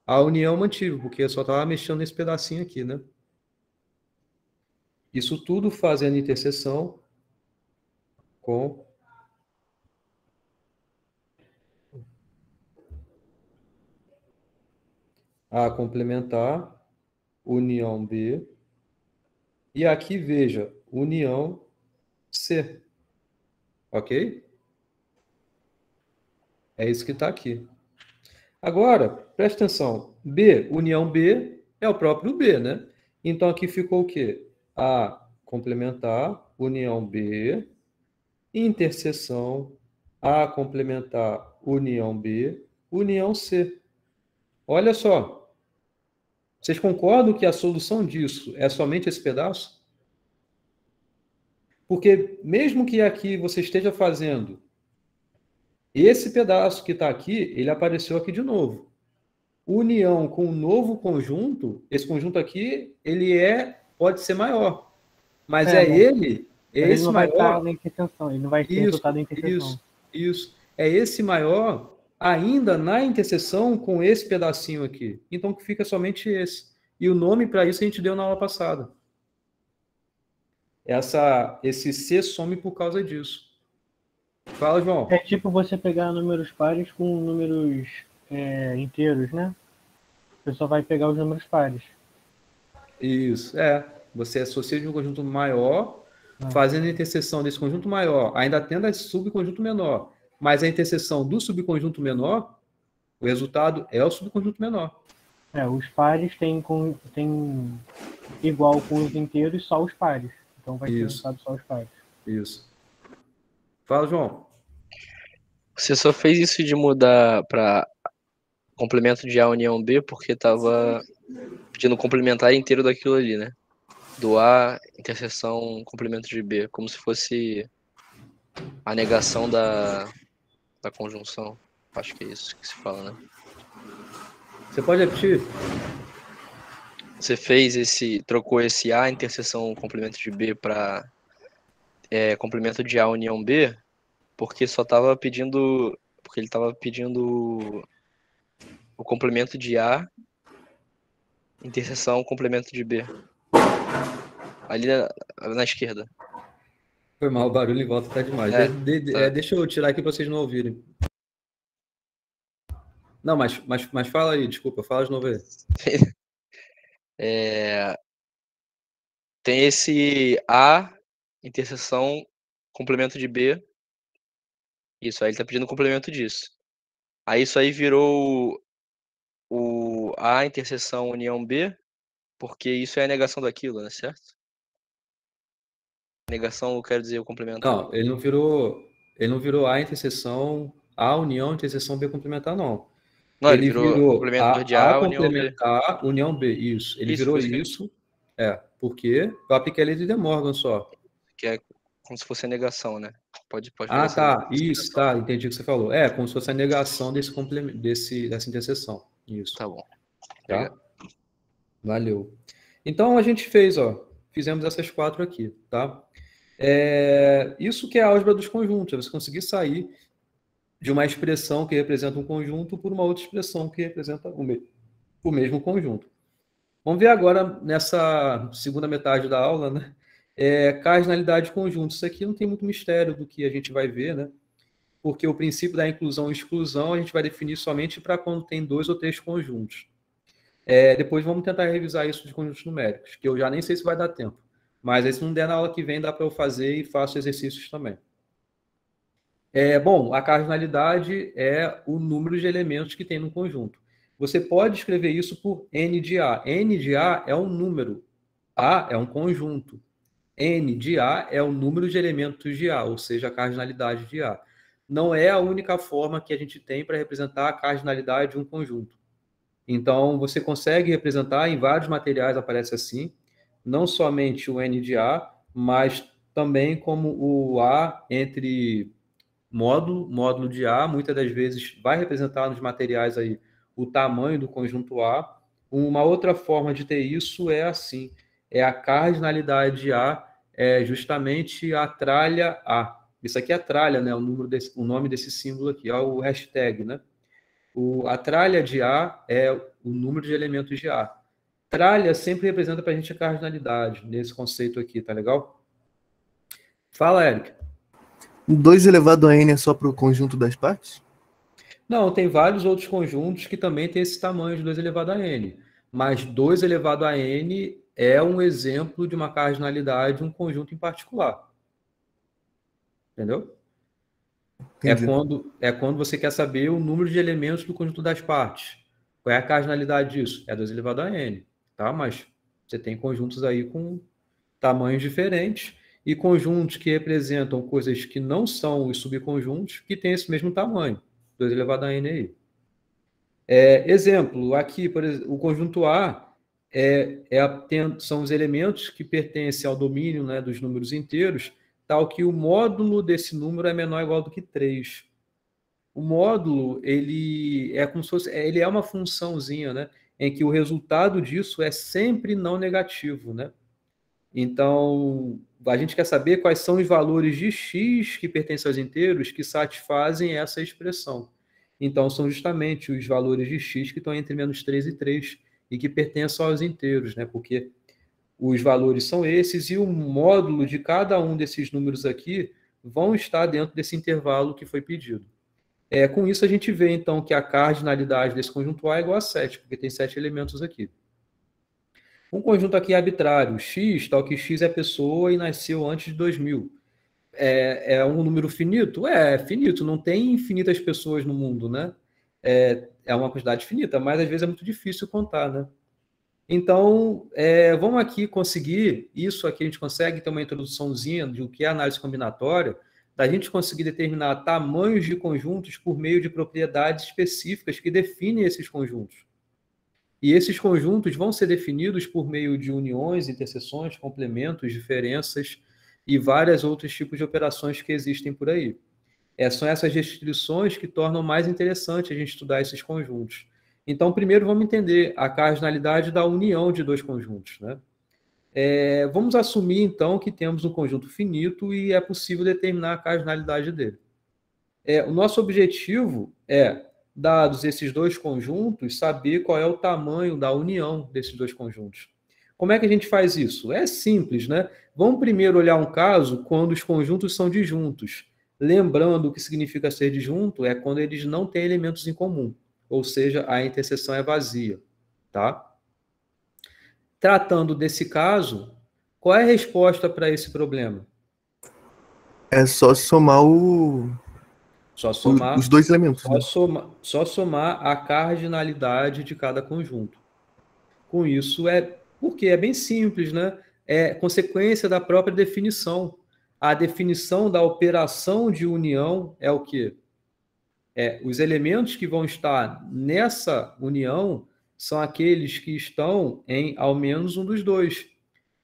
A união mantive, porque eu só estava mexendo nesse pedacinho aqui, né? Isso tudo fazendo interseção com A complementar, união B. E aqui, veja, união C. Ok? É isso que está aqui. Agora, presta atenção. B, união B, é o próprio B, né? Então, aqui ficou o quê? A complementar, união B, interseção, A complementar, união B, união C. Olha só. Vocês concordam que a solução disso é somente esse pedaço? Porque mesmo que aqui você esteja fazendo esse pedaço que está aqui, ele apareceu aqui de novo. União com um novo conjunto, esse conjunto aqui, ele pode ser maior. Mas ele não vai maior. estar na interseção, ele não vai ter resultado da interseção. Isso. É esse maior ainda na interseção com esse pedacinho aqui. Então, que fica somente esse. E o nome para isso a gente deu na aula passada. Esse C some por causa disso. Fala, João. É tipo você pegar números pares com números inteiros, né? Você só vai pegar os números pares. Isso, Você associa de um conjunto maior, fazendo a interseção desse conjunto maior, ainda tendo esse subconjunto menor. Mas a interseção do subconjunto menor, o resultado é o subconjunto menor. Os pares têm igual com os inteiros, só os pares. Então vai ter resultado só os pares. Isso. Fala, João. Você só fez isso de mudar para complemento de A união B porque estava pedindo complementar inteiro daquilo ali, né? Do A, interseção, complemento de B. Como se fosse a negação da conjunção. Acho que é isso que se fala, né? Você pode repetir? Você trocou esse A, interseção, complemento de B para complemento de A união B, porque só estava pedindo, porque ele estava pedindo o complemento de A, interseção, complemento de B. Ali na esquerda. Foi mal, o barulho em volta tá demais. Deixa eu tirar aqui para vocês não ouvirem. Não, mas fala aí, desculpa, fala de novo aí. Tem esse A, interseção, complemento de B. Isso, aí ele tá pedindo complemento disso. Aí isso aí virou o A, interseção, união B, porque isso é a negação daquilo, né, certo? Negação, eu quero dizer o complementar. Não, ele não virou A, interseção, A, união, interseção, B complementar, não. Não, ele virou complemento de A, complementar, união B, isso. Ele virou isso, porque eu apliquei a lei de De Morgan só. Que é como se fosse a negação, né? Pode tá, isso, tá, entendi o que você falou. Como se fosse a negação dessa interseção. Isso. Tá bom. Tá? Valeu. Então, a gente fizemos essas 4 aqui, tá? Isso que é a álgebra dos conjuntos, é você conseguir sair de uma expressão que representa um conjunto por uma outra expressão que representa o mesmo conjunto. Vamos ver agora, nessa segunda metade da aula, né? Cardinalidade de conjuntos. Isso aqui não tem muito mistério do que a gente vai ver, né? Porque o princípio da inclusão e exclusão a gente vai definir somente para quando tem 2 ou 3 conjuntos. Depois vamos tentar revisar isso de conjuntos numéricos, que eu já nem sei se vai dar tempo. Mas aí, se não der na aula que vem, dá para eu fazer e faço exercícios também. Bom, a cardinalidade é o número de elementos que tem no conjunto. Você pode escrever isso por N de A. N de A é um número. A é um conjunto. N de A é o número de elementos de A, ou seja, a cardinalidade de A. Não é a única forma que a gente tem para representar a cardinalidade de um conjunto. Então, você consegue representar em vários materiais, aparece assim, não somente o N de A, mas também como o A entre módulo de A, muitas das vezes vai representar nos materiais aí o tamanho do conjunto A. Uma outra forma de ter isso é assim, é a cardinalidade de A é justamente a tralha A. Isso aqui é a tralha, né? O nome desse símbolo aqui, é o hashtag, né? A tralha de A é o número de elementos de A. Tralha sempre representa para a gente a cardinalidade, nesse conceito aqui, tá legal? Fala, Éric. 2 elevado a n é só para o conjunto das partes? Não, tem vários outros conjuntos que também têm esse tamanho de 2 elevado a n. Mas 2 elevado a n é um exemplo de uma cardinalidade de um conjunto em particular. Entendeu? É quando você quer saber o número de elementos do conjunto das partes. Qual é a cardinalidade disso? É 2 elevado a n. Tá? Mas você tem conjuntos aí com tamanhos diferentes e conjuntos que representam coisas que não são os subconjuntos que têm esse mesmo tamanho. 2 elevado a n aí. Exemplo, aqui, por exemplo, o conjunto A são os elementos que pertencem ao domínio, né, dos números inteiros, tal que o módulo desse número é menor ou igual do que 3. O módulo, ele é como se fosse, ele é uma funçãozinha, né, em que o resultado disso é sempre não negativo, né? Então, a gente quer saber quais são os valores de x que pertencem aos inteiros que satisfazem essa expressão. Então, são justamente os valores de x que estão entre menos 3 e 3 e que pertencem aos inteiros, né? Porque os valores são esses e o módulo de cada um desses números aqui vão estar dentro desse intervalo que foi pedido. Com isso, a gente vê, então, que a cardinalidade desse conjunto A é igual a 7, porque tem 7 elementos aqui. Um conjunto aqui arbitrário, x, tal que x é pessoa e nasceu antes de 2000. É um número finito? É finito, não tem infinitas pessoas no mundo, né? É uma quantidade finita, mas às vezes é muito difícil contar, né? Então, vamos aqui conseguir, isso aqui a gente consegue ter uma introduçãozinha de o que é análise combinatória, da gente conseguir determinar tamanhos de conjuntos por meio de propriedades específicas que definem esses conjuntos. E esses conjuntos vão ser definidos por meio de uniões, interseções, complementos, diferenças e vários outros tipos de operações que existem por aí. São essas restrições que tornam mais interessante a gente estudar esses conjuntos. Então, primeiro vamos entender a cardinalidade da união de dois conjuntos, né? Vamos assumir, então, que temos um conjunto finito e é possível determinar a cardinalidade dele. O nosso objetivo é, dados esses dois conjuntos, saber qual é o tamanho da união desses dois conjuntos. Como é que a gente faz isso? É simples, né? Vamos primeiro olhar um caso quando os conjuntos são disjuntos. Lembrando o que significa ser disjunto é quando eles não têm elementos em comum, ou seja, a interseção é vazia, tá? Tratando desse caso, qual é a resposta para esse problema? É só somar os dois elementos. Só somar a cardinalidade de cada conjunto. Com isso, porque é bem simples, né? É consequência da própria definição. A definição da operação de união é o quê? Os elementos que vão estar nessa união são aqueles que estão em ao menos um dos dois.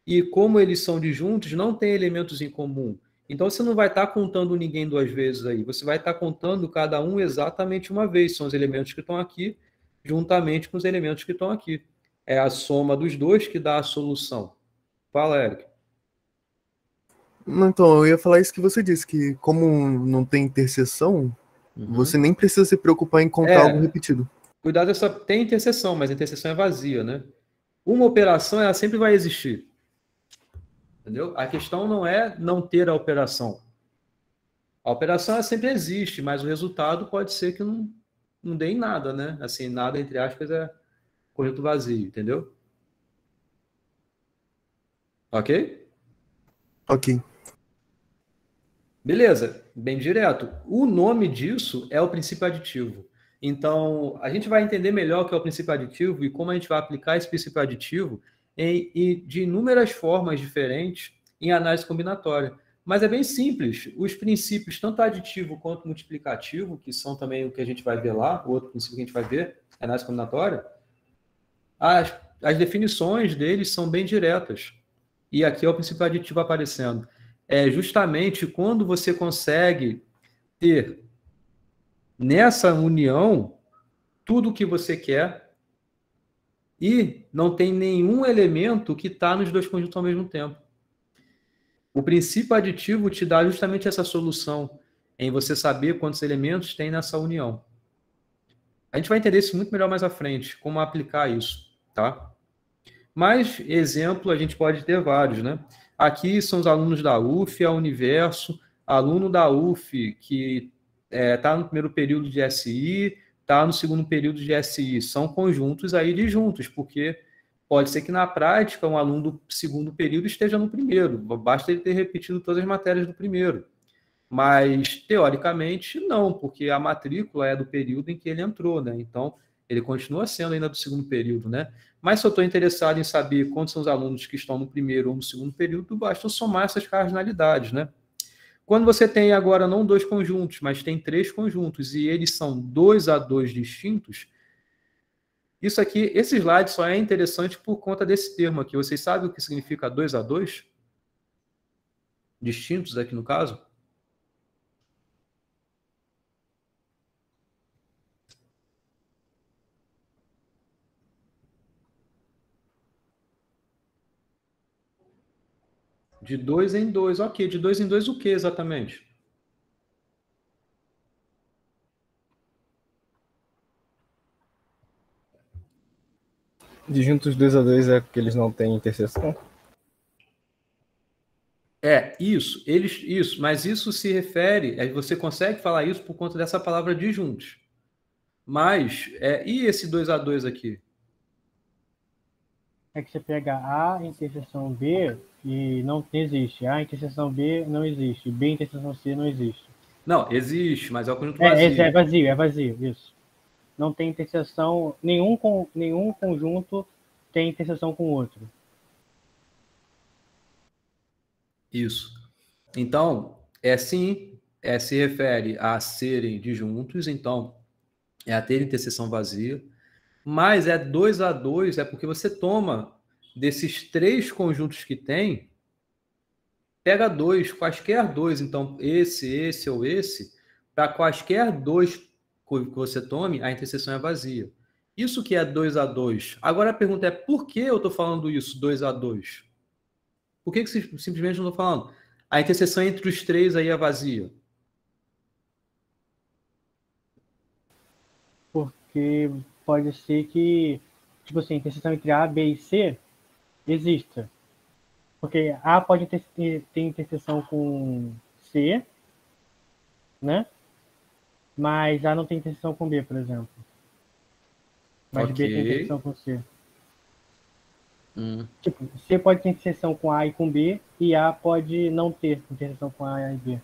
E como eles são disjuntos, não tem elementos em comum. Então, você não vai estar contando ninguém duas vezes aí. Você vai estar contando cada um exatamente uma vez. São os elementos que estão aqui, juntamente com os elementos que estão aqui. É a soma dos dois que dá a solução. Fala, Éric. Então, eu ia falar isso que você disse, que como não tem interseção, você nem precisa se preocupar em contar algo repetido. Cuidado, tem interseção, mas a interseção é vazia, né? Uma operação, ela sempre vai existir. Entendeu? A questão não é não ter a operação. A operação ela sempre existe, mas o resultado pode ser que não dê em nada, né? Assim, nada, entre aspas, é conjunto vazio, entendeu? Ok? Ok. Beleza, bem direto. O nome disso é o princípio aditivo. Então, a gente vai entender melhor o que é o princípio aditivo e como a gente vai aplicar esse princípio aditivo de inúmeras formas diferentes em análise combinatória. Mas é bem simples. Os princípios, tanto aditivo quanto multiplicativo, que são também o que a gente vai ver lá, o outro princípio que a gente vai ver, análise combinatória, as definições deles são bem diretas. E aqui é o princípio aditivo aparecendo. É justamente quando você consegue ter nessa união tudo o que você quer e não tem nenhum elemento que está nos dois conjuntos ao mesmo tempo. O princípio aditivo te dá justamente essa solução, em você saber quantos elementos tem nessa união. A gente vai entender isso muito melhor mais à frente, como aplicar isso, tá? Mas, exemplo, a gente pode ter vários, né? Aqui são os alunos da UF, a Universo, aluno da UF que está no primeiro período de SI, está no segundo período de SI. São conjuntos aí de juntos, porque pode ser que na prática um aluno do segundo período esteja no primeiro, basta ele ter repetido todas as matérias do primeiro. Mas, teoricamente, não, porque a matrícula é do período em que ele entrou, né? Então, ele continua sendo ainda do segundo período, né? Mas se eu estou interessado em saber quantos são os alunos que estão no primeiro ou no segundo período, basta eu somar essas cardinalidades, né? Quando você tem agora não 2 conjuntos, mas tem 3 conjuntos, e eles são 2 a 2 distintos, isso aqui, esse slide só é interessante por conta desse termo aqui. Vocês sabem o que significa 2 a 2? Distintos aqui no caso? De 2 em 2, ok. De 2 em 2 o que exatamente? De juntos 2 a 2 é que eles não têm interseção? Isso, mas isso se refere, você consegue falar isso por conta dessa palavra disjuntos. Mas, e esse 2 a 2 aqui? É que você pega A interseção B e não existe. A interseção B não existe. B interseção C não existe. Não, existe, mas é o conjunto vazio. Esse é vazio, isso. Não tem interseção, nenhum conjunto tem interseção com o outro. Isso. Então, sim, se refere a serem disjuntos, então, é a ter interseção vazia, mas 2 a 2 é porque você toma desses 3 conjuntos que tem, pega 2, quaisquer 2, então esse ou esse, para quaisquer 2 que você tome, a interseção é vazia. Isso que é 2 a 2. Agora a pergunta é, por que eu estou falando isso, 2 a 2? Por que simplesmente não estou falando? A interseção entre os 3 aí é vazia. Porque pode ser que, tipo assim, a interseção entre A, B e C exista. Porque A pode ter interseção com C, né? Mas A não tem interseção com B, por exemplo. Mas B tem interseção com C. Tipo, C pode ter interseção com A e com B, e A pode não ter interseção com A e B.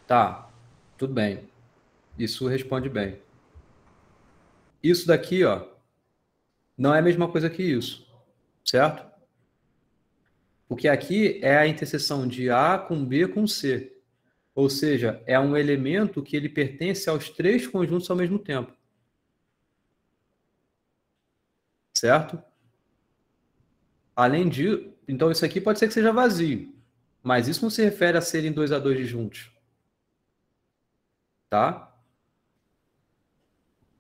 Tá, tudo bem. Isso responde bem. Isso daqui, ó, não é a mesma coisa que isso, certo? Porque aqui é a interseção de A com B com C. Ou seja, é um elemento que ele pertence aos 3 conjuntos ao mesmo tempo. Certo? Além disso, então isso aqui pode ser que seja vazio, mas isso não se refere a serem 2 a 2 disjuntos. Tá?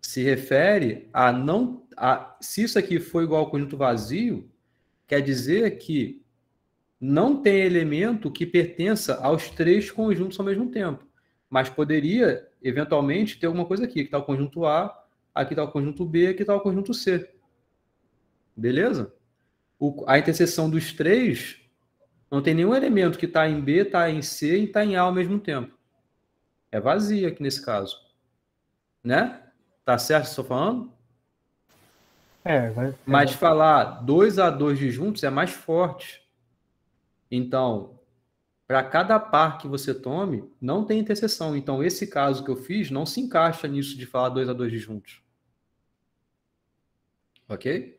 Se refere a não... se isso aqui for igual ao conjunto vazio, quer dizer que não tem elemento que pertença aos 3 conjuntos ao mesmo tempo. Mas poderia, eventualmente, ter alguma coisa aqui. Aqui está o conjunto A, aqui está o conjunto B, aqui está o conjunto C. Beleza? A interseção dos 3 não tem nenhum elemento que está em B, está em C e está em A ao mesmo tempo. É vazia aqui nesse caso. Né? Tá certo o que eu estou falando? Mas falar 2 a 2 disjuntos é mais forte. Então, para cada par que você tome, não tem interseção. Então, esse caso que eu fiz não se encaixa nisso de falar 2 a 2 disjuntos. Ok?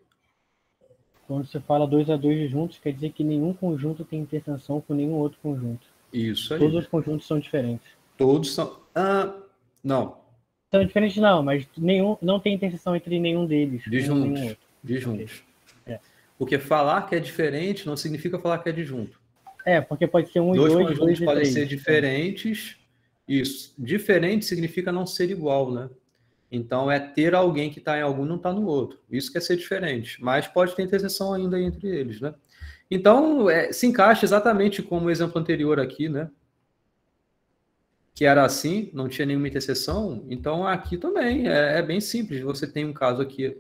Quando você fala 2 a 2 disjuntos, quer dizer que nenhum conjunto tem interseção com nenhum outro conjunto. Isso aí. Todos os conjuntos são diferentes. Todos são... não. São diferentes não, mas não tem interseção entre nenhum deles. Disjuntos. Disjuntos. Okay. Porque falar que é diferente não significa falar que é disjunto. Porque pode ser 1 e 2, 2 e 3. Dois conjuntos podem ser diferentes. Isso. Diferente significa não ser igual, né? Então, é ter alguém que está em algum e não está no outro. Isso quer ser diferente. Mas pode ter interseção ainda entre eles, né? Então, se encaixa exatamente como o exemplo anterior aqui, né? Que era assim, não tinha nenhuma interseção. Então, aqui também é bem simples. Você tem um caso aqui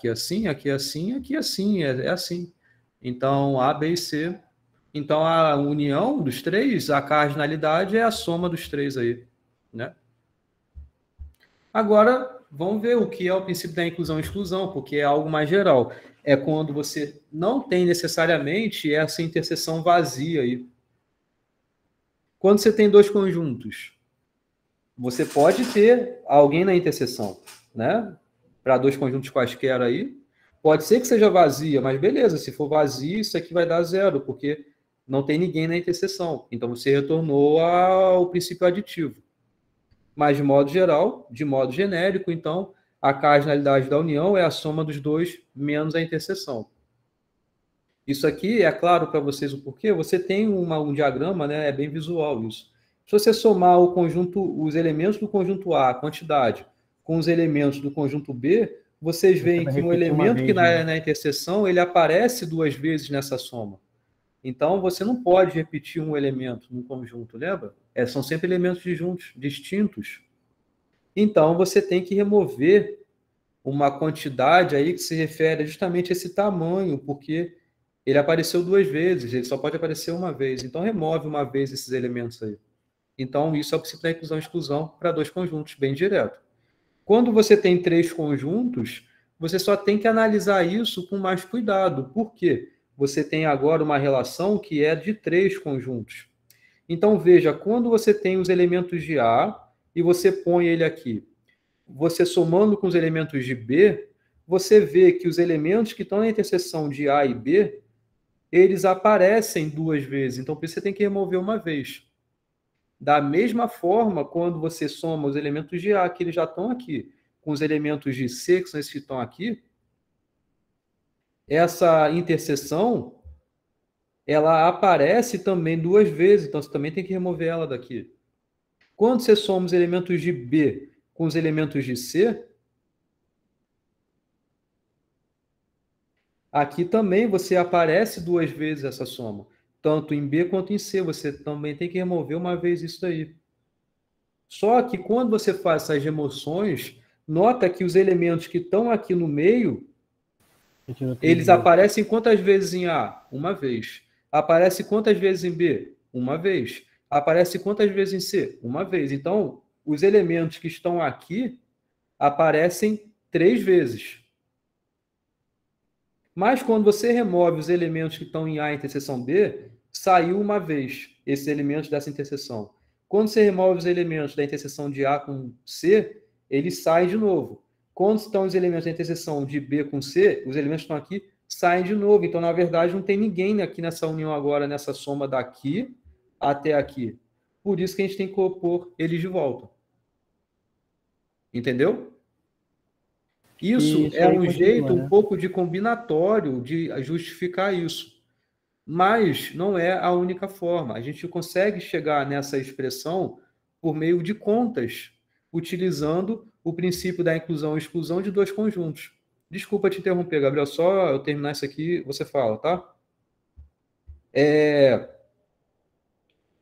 assim, aqui assim, aqui assim, é assim. Então, A, B e C. Então, a união dos três, a cardinalidade é a soma dos três aí, né? Agora, vamos ver o que é o princípio da inclusão e exclusão, porque é algo mais geral. É quando você não tem necessariamente essa interseção vazia aí. Quando você tem dois conjuntos, você pode ter alguém na interseção, né? Para dois conjuntos quaisquer aí. Pode ser que seja vazia, mas beleza, se for vazio, isso aqui vai dar zero, porque não tem ninguém na interseção. Então você retornou ao princípio aditivo. Mas de modo geral, de modo genérico, então, a cardinalidade da união é a soma dos dois menos a interseção. Isso aqui é claro para vocês o porquê? Você tem um diagrama, né? É bem visual isso. Se você somar o conjunto, os elementos do conjunto A, a quantidade, com os elementos do conjunto B, vocês veem que um elemento que na interseção ele aparece duas vezes nessa soma. Então, você não pode repetir um elemento no conjunto, lembra? São sempre elementos distintos. Então, você tem que remover uma quantidade aí que se refere justamente a esse tamanho, porque ele apareceu duas vezes, ele só pode aparecer uma vez. Então, remove uma vez esses elementos aí. Então, isso é o princípio da inclusão e exclusão para dois conjuntos, bem direto. Quando você tem três conjuntos, você só tem que analisar isso com mais cuidado. Por quê? Você tem agora uma relação que é de três conjuntos. Então, veja, quando você tem os elementos de A e você põe ele aqui, você somando com os elementos de B, você vê que os elementos que estão na interseção de A e B, eles aparecem duas vezes. Então, por isso você tem que remover uma vez. Da mesma forma, quando você soma os elementos de A, que eles já estão aqui, com os elementos de C, que são esses que estão aqui, essa interseção, ela aparece também duas vezes, então você também tem que remover ela daqui. Quando você soma os elementos de B com os elementos de C, aqui também você aparece duas vezes essa soma. Tanto em B quanto em C, você também tem que remover uma vez isso daí. Só que quando você faz essas remoções, nota que os elementos que estão aqui no meio, eles aparecem quantas vezes em A? Uma vez. Aparece quantas vezes em B? Uma vez. Aparece quantas vezes em C? Uma vez. Então, os elementos que estão aqui aparecem três vezes. Mas quando você remove os elementos que estão em A interseção B, saiu uma vez esses elementos dessa interseção. Quando você remove os elementos da interseção de A com C, eles saem de novo. Quando estão os elementos da interseção de B com C, os elementos que estão aqui saem de novo. Então, na verdade, não tem ninguém aqui nessa união agora, nessa soma daqui até aqui. Por isso que a gente tem que pôr eles de volta. Entendeu? Isso é um jeito um pouco de combinatório de justificar isso. Mas não é a única forma. A gente consegue chegar nessa expressão por meio de contas, utilizando o princípio da inclusão e exclusão de dois conjuntos. Desculpa te interromper, Gabriel, só eu terminar isso aqui, você fala, tá?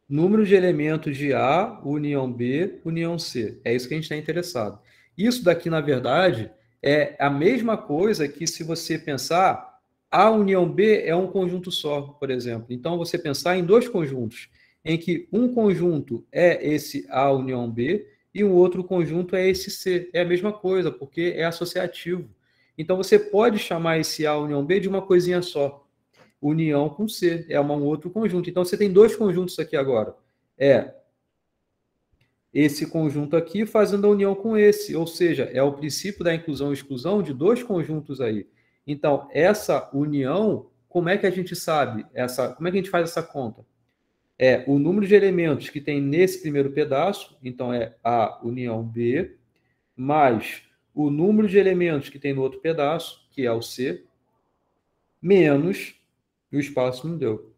Número de elementos de A, união B, união C. É isso que a gente está interessado. Isso daqui, na verdade, é a mesma coisa que se você pensar, A união B é um conjunto só, por exemplo. Então, você pensar em dois conjuntos, em que um conjunto é esse A união B e um outro conjunto é esse C. É a mesma coisa, porque é associativo. Então, você pode chamar esse A união B de uma coisinha só. União com C, é um outro conjunto. Então, você tem dois conjuntos aqui agora. Esse conjunto aqui fazendo a união com esse, ou seja, é o princípio da inclusão e exclusão de dois conjuntos aí. Então, essa união, como é que a gente sabe? Como é que a gente faz essa conta? É o número de elementos que tem nesse primeiro pedaço, então é A união B, mais o número de elementos que tem no outro pedaço, que é o C, menos o espaço não deu.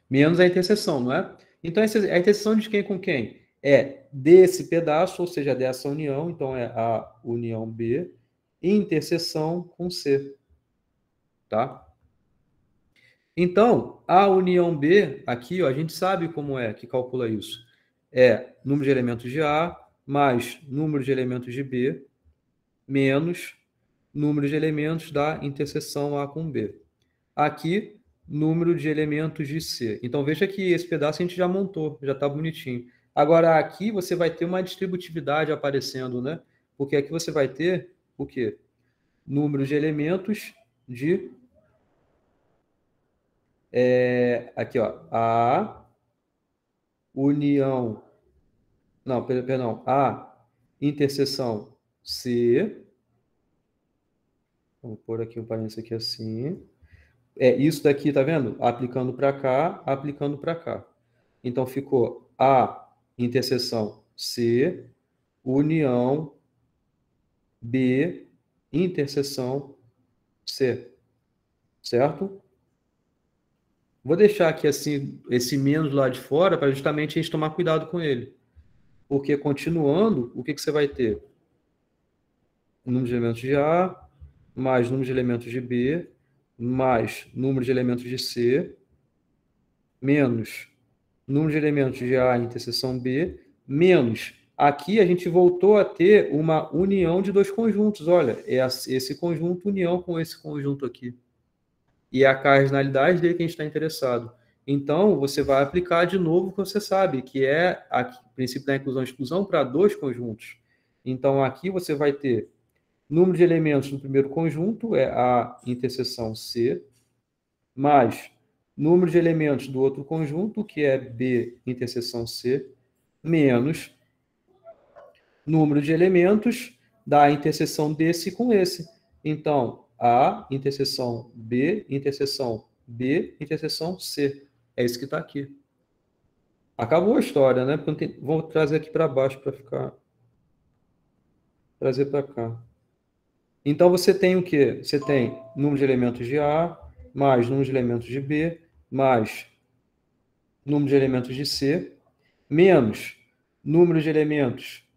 menos a interseção, não é? Então, a interseção de quem com quem? É desse pedaço, ou seja, dessa união, então é a união B, interseção com C. Tá? Então, a união B, aqui, ó, a gente sabe como é que calcula isso. É número de elementos de A mais número de elementos de B menos número de elementos da interseção A com B. Aqui, número de elementos de C. Então, veja que esse pedaço a gente já montou, já está bonitinho. Agora, aqui você vai ter uma distributividade aparecendo, né? Porque aqui você vai ter o quê? Número de elementos de... aqui, ó. A união... Não, perdão. A interseção C... Vamos pôr aqui um parênteses aqui assim... isso daqui, tá vendo? Aplicando para cá, aplicando para cá. Então, ficou A interseção C, união B, interseção C. Certo? Vou deixar aqui assim, esse menos lá de fora, para justamente a gente tomar cuidado com ele. Porque, continuando, o que você vai ter? Número de elementos de A, mais número de elementos de B, mais número de elementos de C, menos número de elementos de A interseção B, menos. Aqui a gente voltou a ter uma união de dois conjuntos. Olha, é esse conjunto união com esse conjunto aqui. E é a cardinalidade dele que a gente está interessado. Então, você vai aplicar de novo o que você sabe, que é o princípio da inclusão e exclusão para dois conjuntos. Então, aqui você vai ter número de elementos no primeiro conjunto, é a interseção C, mais número de elementos do outro conjunto, que é B interseção C, menos número de elementos da interseção desse com esse. Então, A interseção B, interseção B, interseção C. É isso que está aqui. Acabou a história, né? Vou trazer aqui para baixo para ficar... Trazer para cá. Então, você tem o quê? Você tem número de elementos de A, mais número de elementos de B, mais número de elementos de C, menos número de elementos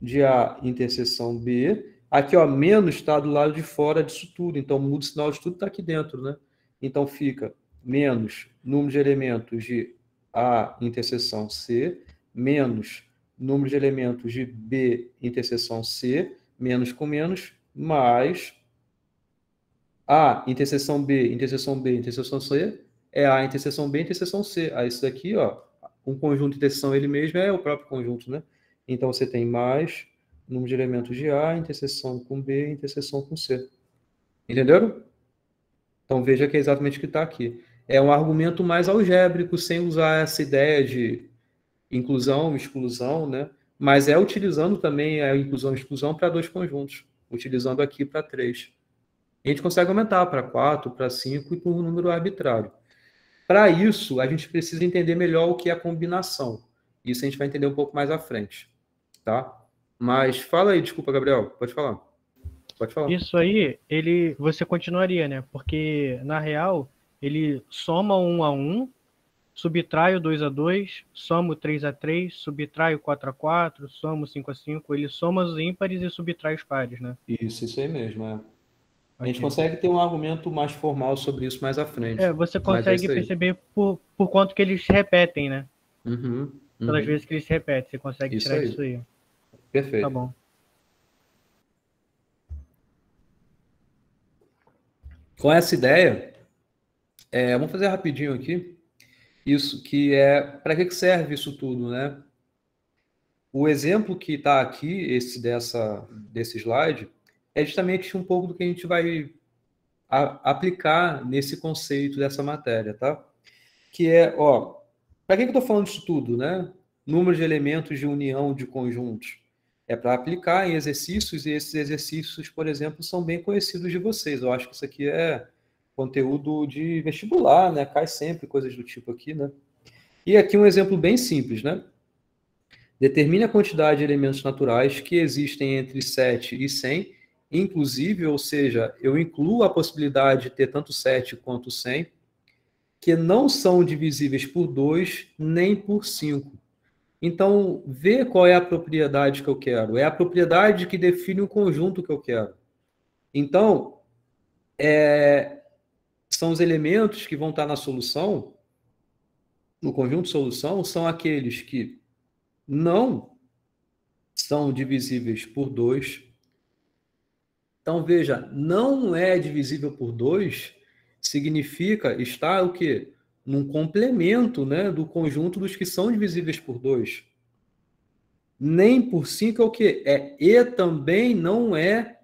de A interseção B. Aqui, ó, menos está do lado de fora disso tudo. Então, muda o sinal de tudo, está aqui dentro, né? Então, fica menos número de elementos de A interseção C, menos número de elementos de B interseção C, menos com menos, mais A interseção B, interseção B, interseção C, é A interseção B, interseção C. Aí isso daqui, ó, um conjunto de interseção ele mesmo é o próprio conjunto, né? Então, você tem mais número de elementos de A, interseção com B, interseção com C. Entenderam? Então, veja que é exatamente o que está aqui. É um argumento mais algébrico, sem usar essa ideia de inclusão, exclusão, né? Mas é utilizando também a inclusão e exclusão para dois conjuntos, utilizando aqui para 3. A gente consegue aumentar para 4, para 5 e para um número arbitrário. Para isso, a gente precisa entender melhor o que é a combinação. Isso a gente vai entender um pouco mais à frente. Tá? Mas fala aí, desculpa, Gabriel, pode falar. Pode falar. Isso aí, você continuaria, né? Porque, na real, ele soma 1 a 1, subtrai o 2 a 2, soma o 3 a 3, subtrai o 4 a 4, soma o 5 a 5, ele soma os ímpares e subtrai os pares, né? Isso aí mesmo, é. A gente consegue ter um argumento mais formal sobre isso mais à frente. Você consegue perceber por quanto que eles se repetem, né? Uhum. Pelas vezes que eles se repetem, você consegue tirar isso aí. Perfeito. Tá bom. Com essa ideia, vamos fazer rapidinho aqui. Isso que para que serve isso tudo, né? O exemplo que está aqui, desse slide, é justamente um pouco do que a gente vai aplicar nesse conceito dessa matéria, tá? Que para que eu estou falando disso tudo, né? Número de elementos de união de conjuntos. É para aplicar em exercícios, e esses exercícios, por exemplo, são bem conhecidos de vocês. Eu acho que isso aqui é conteúdo de vestibular, né? Cai sempre coisas do tipo aqui, né? E aqui um exemplo bem simples, né? Determine a quantidade de elementos naturais que existem entre 7 e 100, inclusive, ou seja, eu incluo a possibilidade de ter tanto 7 quanto 100, que não são divisíveis por 2 nem por 5. Então, vê qual é a propriedade que eu quero. É a propriedade que define o conjunto que eu quero. Então, são os elementos que vão estar na solução, no conjunto solução, são aqueles que não são divisíveis por 2. Então, veja, não é divisível por 2 significa estar o quê? Num complemento, né, do conjunto dos que são divisíveis por 2. Nem por 5 é o quê? E também não é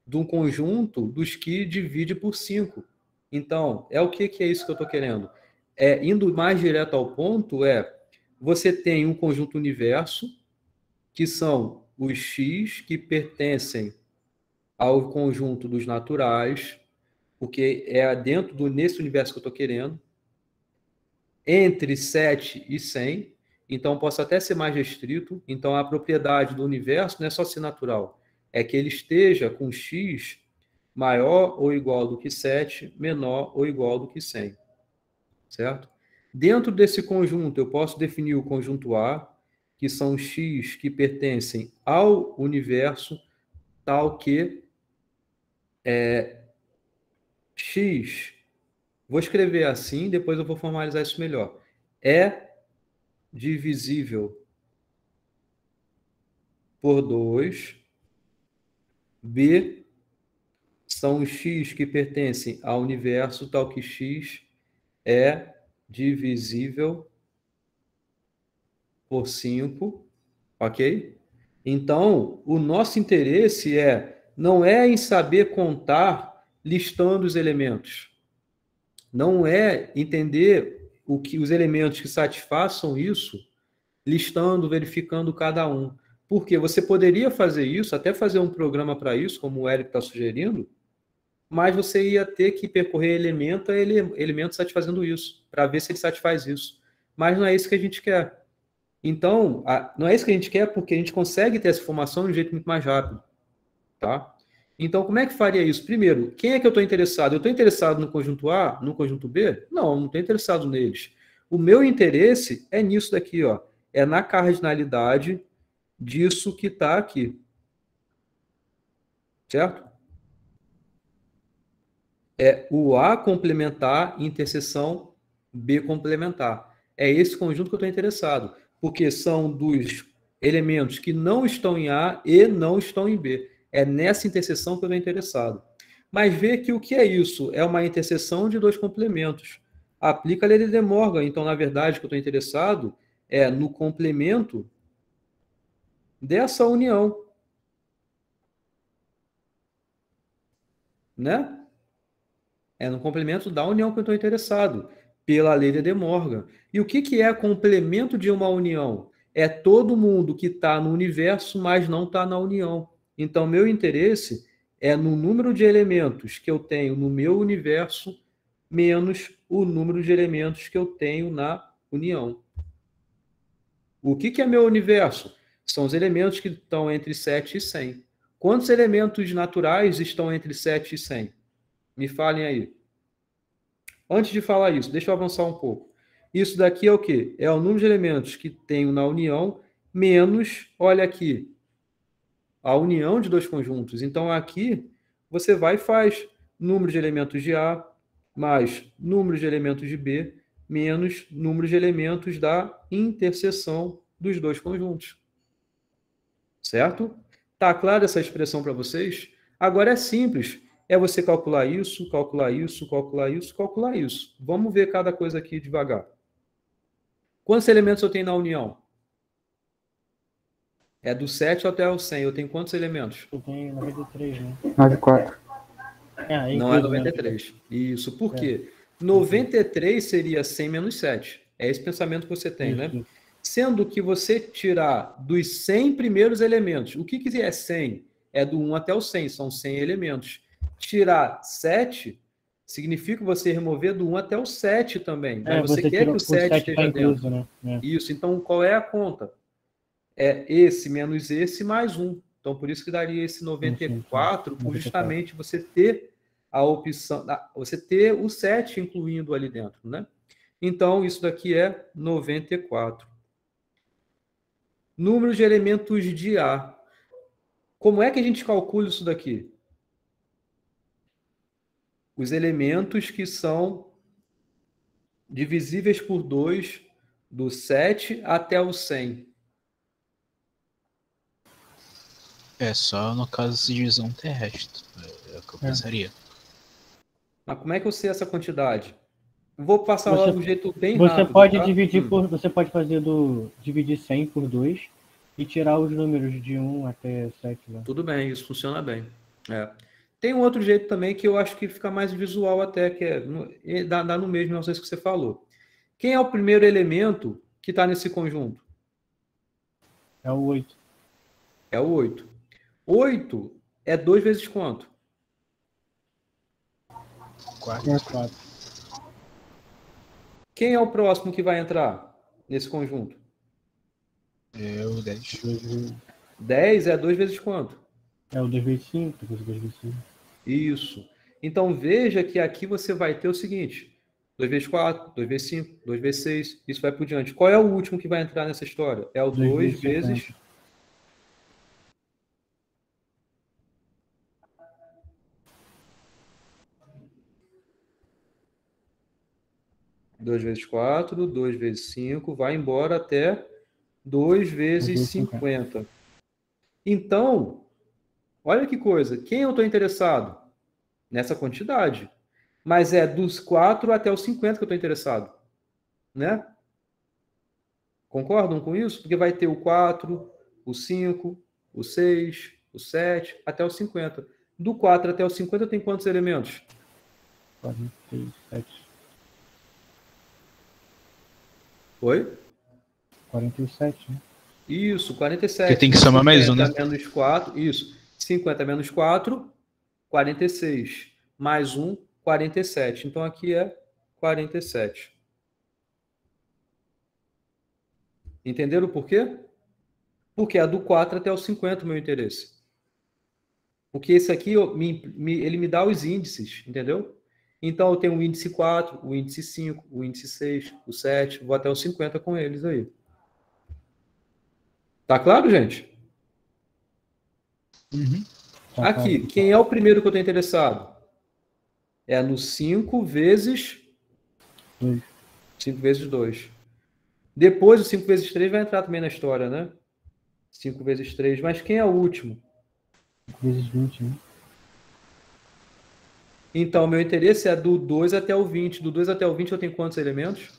de um conjunto dos que divide por 5. Então, o que é isso que eu estou querendo? Indo mais direto ao ponto, você tem um conjunto universo, que são os x que pertencem ao conjunto dos naturais, porque é dentro nesse universo que eu estou querendo, entre 7 e 100, então posso até ser mais restrito. Então a propriedade do universo não é só ser natural, é que ele esteja com x maior ou igual do que 7, menor ou igual do que 100, certo? Dentro desse conjunto eu posso definir o conjunto A, que são x que pertencem ao universo, tal que x, vou escrever assim, depois eu vou formalizar isso melhor, é divisível por 2, B são os x que pertencem ao universo, tal que x é divisível por 5, ok? Então, o nosso interesse não é em saber contar listando os elementos. Não é entender os elementos que satisfaçam isso, listando, verificando cada um. Porque você poderia fazer isso, até fazer um programa para isso, como o Eric está sugerindo, mas você ia ter que percorrer elemento a elemento satisfazendo isso, para ver se ele satisfaz isso. Mas não é isso que a gente quer. Então, não é isso que a gente quer porque a gente consegue ter essa informação de um jeito muito mais rápido. Tá? Então, como é que faria isso? Primeiro, quem é que eu estou interessado? Eu estou interessado no conjunto A, no conjunto B? Não estou interessado neles. O meu interesse é nisso daqui, ó. É na cardinalidade disso que está aqui. Certo? É o A complementar, interseção B complementar. É esse conjunto que eu estou interessado. Porque são dos elementos que não estão em A e não estão em B. É nessa interseção que eu estou interessado. Mas vê que o que é isso? É uma interseção de dois complementos. Aplica a lei de De Morgan. Então, na verdade, o que eu estou interessado é no complemento dessa união. Né? É no complemento da união que eu estou interessado, pela lei de De Morgan. E o que é complemento de uma união? É todo mundo que está no universo, mas não está na união. Então, meu interesse é no número de elementos que eu tenho no meu universo, menos o número de elementos que eu tenho na união. O que é meu universo? São os elementos que estão entre 7 e 100. Quantos elementos naturais estão entre 7 e 100? Me falem aí. Antes de falar isso, deixa eu avançar um pouco. Isso daqui é o quê? É o número de elementos que tenho na união, menos, olha aqui, a união de dois conjuntos. Então, aqui, você vai e faz número de elementos de A, mais número de elementos de B, menos número de elementos da interseção dos dois conjuntos. Certo? Tá clara essa expressão para vocês? Agora é simples. É você calcular isso, calcular isso, calcular isso, calcular isso. Vamos ver cada coisa aqui devagar. Quantos elementos eu tenho na união? É do 7 até o 100. Eu tenho quantos elementos? Eu tenho 93, né? 94. Não é 93. Isso. Por quê? 93 seria 100 menos 7. É esse pensamento que você tem, né? Sendo que você tirar dos 100 primeiros elementos. O que é 100? É do 1 até o 100. São 100 elementos. Tirar 7 significa você remover do 1 até o 7 também. Mas você quer que o 7 esteja dentro. Né? Isso. Então, qual é a conta? É esse menos esse mais 1. Então, por isso que daria esse 94, por justamente você ter a opção, você ter o 7 incluindo ali dentro, né? Então, isso daqui é 94. Número de elementos de A. Como é que a gente calcula isso daqui? Os elementos que são divisíveis por 2 do 7 até o 100. É só no caso de divisão terrestre. É o que eu pensaria. Mas como é que eu sei essa quantidade? Eu vou passar lá um jeito bem Você rápido. pode tá? dividir por. Você pode fazer dividir 100 por 2 e tirar os números de 1 até 7 lá. Tudo bem, isso funciona bem. É. Tem um outro jeito também que eu acho que fica mais visual até, que dá no mesmo, não sei se você falou. Quem é o primeiro elemento que está nesse conjunto? É o 8. É o 8. 8 é 2 vezes quanto? 4. É 4. Quem é o próximo que vai entrar nesse conjunto? É o 10. 10 é 2 vezes quanto? É o 2 vezes 5, 2 vezes 5. Isso. Então veja que aqui você vai ter o seguinte: 2 vezes 4, 2 vezes 5, 2 vezes 6, isso vai por diante. Qual é o último que vai entrar nessa história? É o 2 vezes... 2 vezes 4, 2 vezes 5, vai embora até 2 vezes 50. Então, olha que coisa. Quem eu estou interessado? Nessa quantidade. Mas é dos 4 até os 50 que eu estou interessado. Né? Concordam com isso? Porque vai ter o 4, o 5, o 6, o 7, até o 50. Do 4 até o 50 tem quantos elementos? 47. Oi? 47, né? Isso, 47. Porque tem que somar mais um, né? 50 menos 4, isso. 50 menos 4, 46. Mais 1, 47. Então aqui é 47. Entenderam por quê? Porque é do 4 até o 50 o meu interesse. Porque esse aqui, ele me dá os índices, entendeu? Então eu tenho o índice 4, o índice 5, o índice 6, o 7, vou até o 50 com eles aí. Tá claro, gente? Uhum. Aqui, quem é o primeiro que eu estou interessado? É no 5 vezes 2. 5 vezes 2. Depois o 5 vezes 3 vai entrar também na história, né? 5 vezes 3. Mas quem é o último? 5 vezes 20, né? Então, meu interesse é do 2 até o 20. Do 2 até o 20 eu tenho quantos elementos?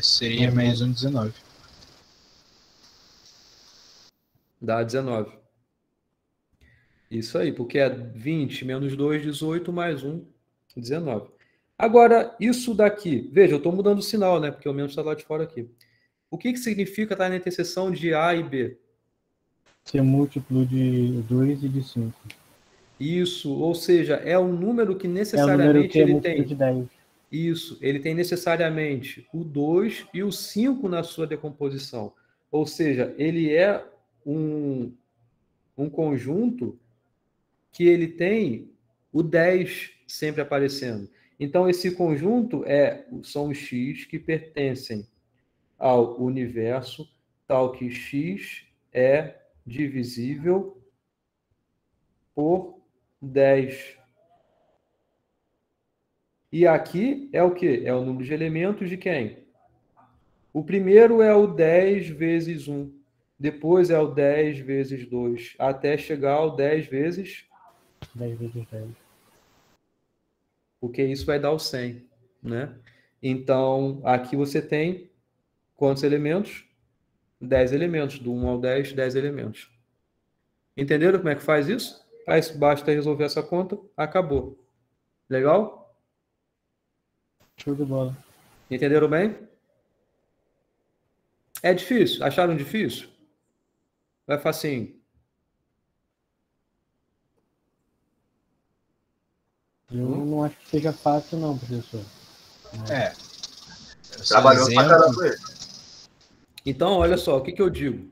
Seria mais um 19. Dá 19. Isso aí, porque é 20 menos 2, 18, mais 1, 19. Agora, isso daqui, veja, eu estou mudando o sinal, né? Porque o menos está lá de fora aqui. O que significa estar na interseção de A e B? Ser múltiplo de 2 e de 5. Isso, ou seja, é um número que É o necessariamente número que é ele múltiplo tem. de 10. Isso, ele tem necessariamente o 2 e o 5 na sua decomposição. Ou seja, ele é um conjunto que ele tem o 10 sempre aparecendo. Então, esse conjunto são os x que pertencem ao universo, tal que x é divisível por 10. E aqui é o quê? É o número de elementos de quem? O primeiro é o 10 vezes 1. Depois é o 10 vezes 2. Até chegar ao 10 vezes... 10 vezes 10. Porque isso vai dar o 100, né? Então, aqui você tem quantos elementos? 10 elementos. Do 1 ao 10, 10 elementos. Entenderam como é que faz isso? Aí basta resolver essa conta, acabou. Legal? Show de bola. Entenderam bem? É difícil? Acharam difícil? Vai facinho. Eu não acho que seja fácil, não, professor. É. Trabalhou pra caramba ele. Então, olha só, o que eu digo?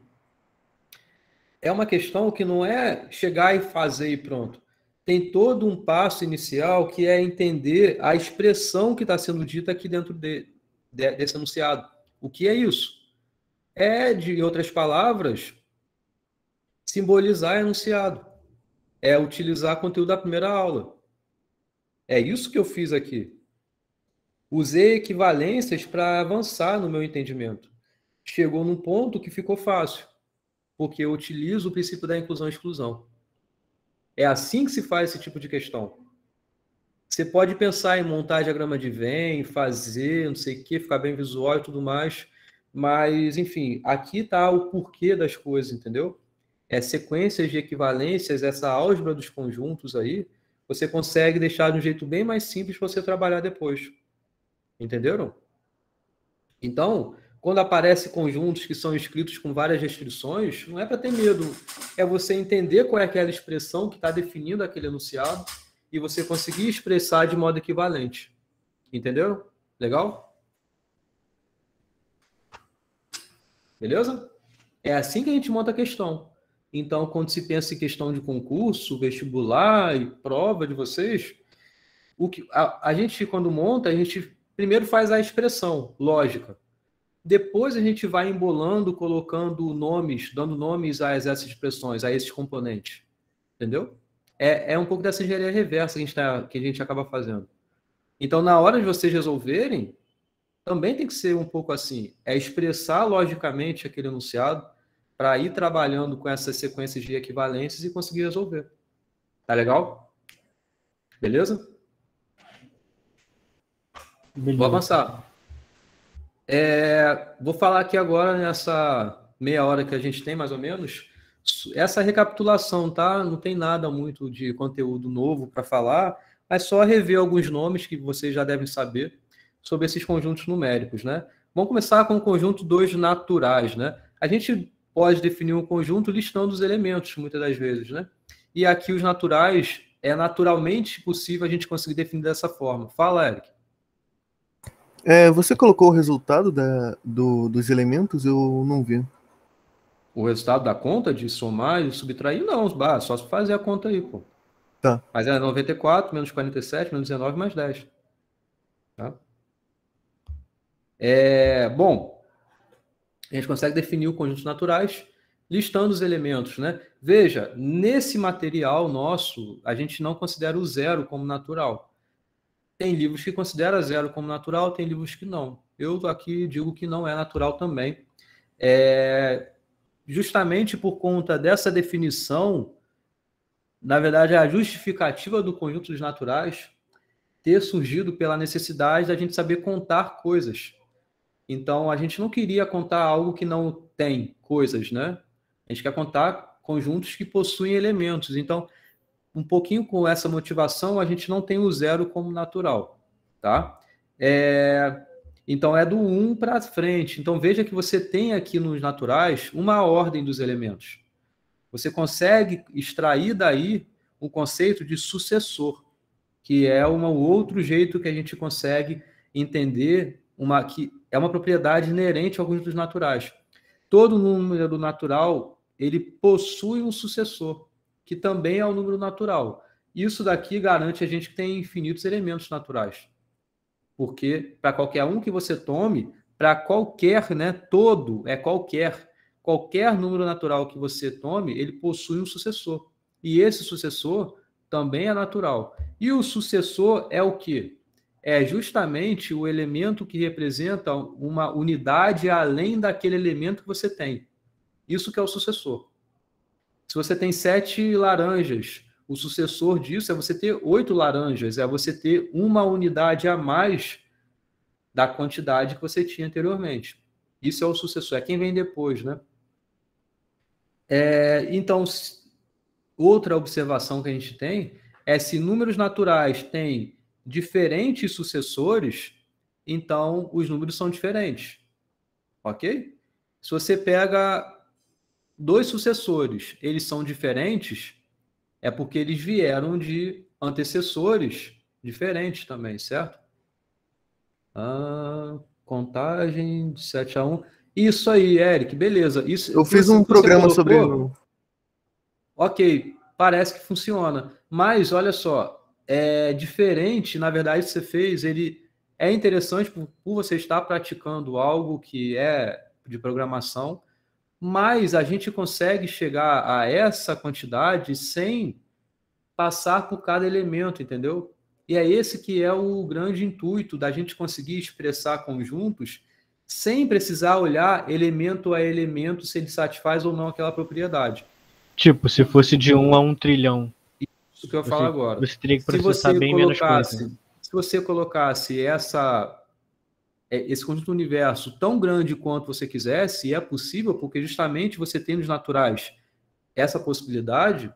É uma questão que não é chegar e fazer e pronto. tem todo um passo inicial que é entender a expressão que está sendo dita aqui dentro desse enunciado. O que é isso? É, de outras palavras, simbolizar enunciado. É utilizar conteúdo da primeira aula. É isso que eu fiz aqui. Usei equivalências para avançar no meu entendimento. Chegou num ponto que ficou fácil, porque eu utilizo o princípio da inclusão e exclusão. É assim que se faz esse tipo de questão. Você pode pensar em montar diagrama de Venn, fazer, não sei o quê, ficar bem visual e tudo mais, mas, enfim, aqui está o porquê das coisas, entendeu? Sequências de equivalências, essa álgebra dos conjuntos aí, você consegue deixar de um jeito bem mais simples para você trabalhar depois. Entenderam? Então, quando aparecem conjuntos que são escritos com várias restrições, não é para ter medo, é você entender qual é aquela expressão que está definindo aquele enunciado e você conseguir expressar de modo equivalente. Entenderam? Legal? Beleza? É assim que a gente monta a questão. Então, quando se pensa em questão de concurso, vestibular e prova de vocês, a gente, quando monta, a gente primeiro faz a expressão lógica. Depois a gente vai embolando, colocando nomes, dando nomes a essas expressões, a esses componentes. Entendeu? É um pouco dessa engenharia reversa que a gente acaba fazendo. Então, na hora de vocês resolverem, também tem que ser um pouco assim. É expressar logicamente aquele enunciado para ir trabalhando com essas sequências de equivalências e conseguir resolver. Tá legal? Beleza? Vou avançar. Vou falar aqui agora, nessa meia hora que a gente tem, mais ou menos, essa recapitulação, tá? Não tem nada muito de conteúdo novo para falar, mas só rever alguns nomes que vocês já devem saber sobre esses conjuntos numéricos, né? Vamos começar com o conjunto 2 naturais, né? A gente pode definir um conjunto listando os elementos, muitas das vezes, né? E aqui os naturais, é naturalmente possível a gente conseguir definir dessa forma. Fala, Eric. Você colocou o resultado dos elementos? Eu não vi. O resultado da conta de somar e subtrair? Não, só se fazer a conta aí, pô. Tá. Mas é 94, menos 47, menos 19, mais 10. Tá? Bom, a gente consegue definir o conjunto naturais listando os elementos, né? Veja, nesse material nosso, a gente não considera o zero como natural. Tem livros que consideram zero como natural, tem livros que não. Eu aqui digo que não é natural também. Justamente por conta dessa definição, na verdade, a justificativa do conjunto dos naturais ter surgido pela necessidade da gente saber contar coisas. Então, a gente não queria contar algo que não tem coisas, né? A gente quer contar conjuntos que possuem elementos. Então, um pouquinho com essa motivação, a gente não tem o zero como natural, tá? Então, é do 1 para frente. Então, veja que você tem aqui nos naturais uma ordem dos elementos. Você consegue extrair daí o conceito de sucessor, que é um outro jeito que a gente consegue entender que é uma propriedade inerente ao conjunto dos naturais. Todo número natural, ele possui um sucessor, que também é o número natural. Isso daqui garante a gente que tem infinitos elementos naturais. Porque para qualquer um que você tome, para qualquer, né, todo é qualquer número natural que você tome, ele possui um sucessor. E esse sucessor também é natural. E o sucessor é o quê? É justamente o elemento que representa uma unidade além daquele elemento que você tem. Isso que é o sucessor. Se você tem 7 laranjas, o sucessor disso é você ter 8 laranjas, é você ter uma unidade a mais da quantidade que você tinha anteriormente. Isso é o sucessor, é quem vem depois, né? Então, outra observação que a gente tem é se números naturais têm diferentes sucessores, então os números são diferentes. Ok? Se você pega 2 sucessores, eles são diferentes, é porque eles vieram de antecessores diferentes também, certo? Contagem de 7 a 1. Isso aí, Eric, beleza. Isso, eu fiz um programa sobre... Ok, parece que funciona. Mas, olha só, é diferente, na verdade, que você fez, ele é interessante por você estar praticando algo que é de programação, mas a gente consegue chegar a essa quantidade sem passar por cada elemento, entendeu? E é esse que é o grande intuito da gente conseguir expressar conjuntos sem precisar olhar elemento a elemento se ele satisfaz ou não aquela propriedade. Tipo, se fosse de 1 a 1 trilhão. Isso que eu falo agora. Você teria que processar bem menos coisa. Se você colocasse esse conjunto do universo tão grande quanto você quisesse, e é possível porque justamente você tem nos naturais essa possibilidade,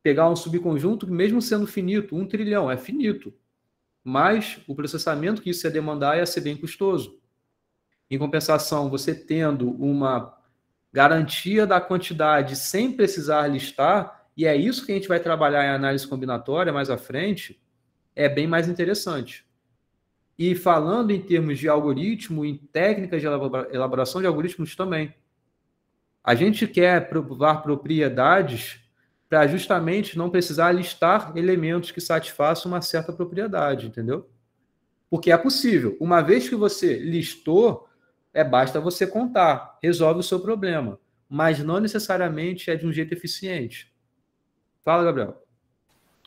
pegar um subconjunto que mesmo sendo finito, 1 trilhão, é finito, mas o processamento que isso ia demandar ia ser bem custoso. Em compensação, você tendo uma garantia da quantidade sem precisar listar, e é isso que a gente vai trabalhar em análise combinatória mais à frente, é bem mais interessante. E falando em termos de algoritmo, em técnicas de elaboração de algoritmos também. A gente quer provar propriedades para justamente não precisar listar elementos que satisfaçam uma certa propriedade, entendeu? Porque é possível. Uma vez que você listou, basta você contar, resolve o seu problema. Mas não necessariamente é de um jeito eficiente. Fala, Gabriel.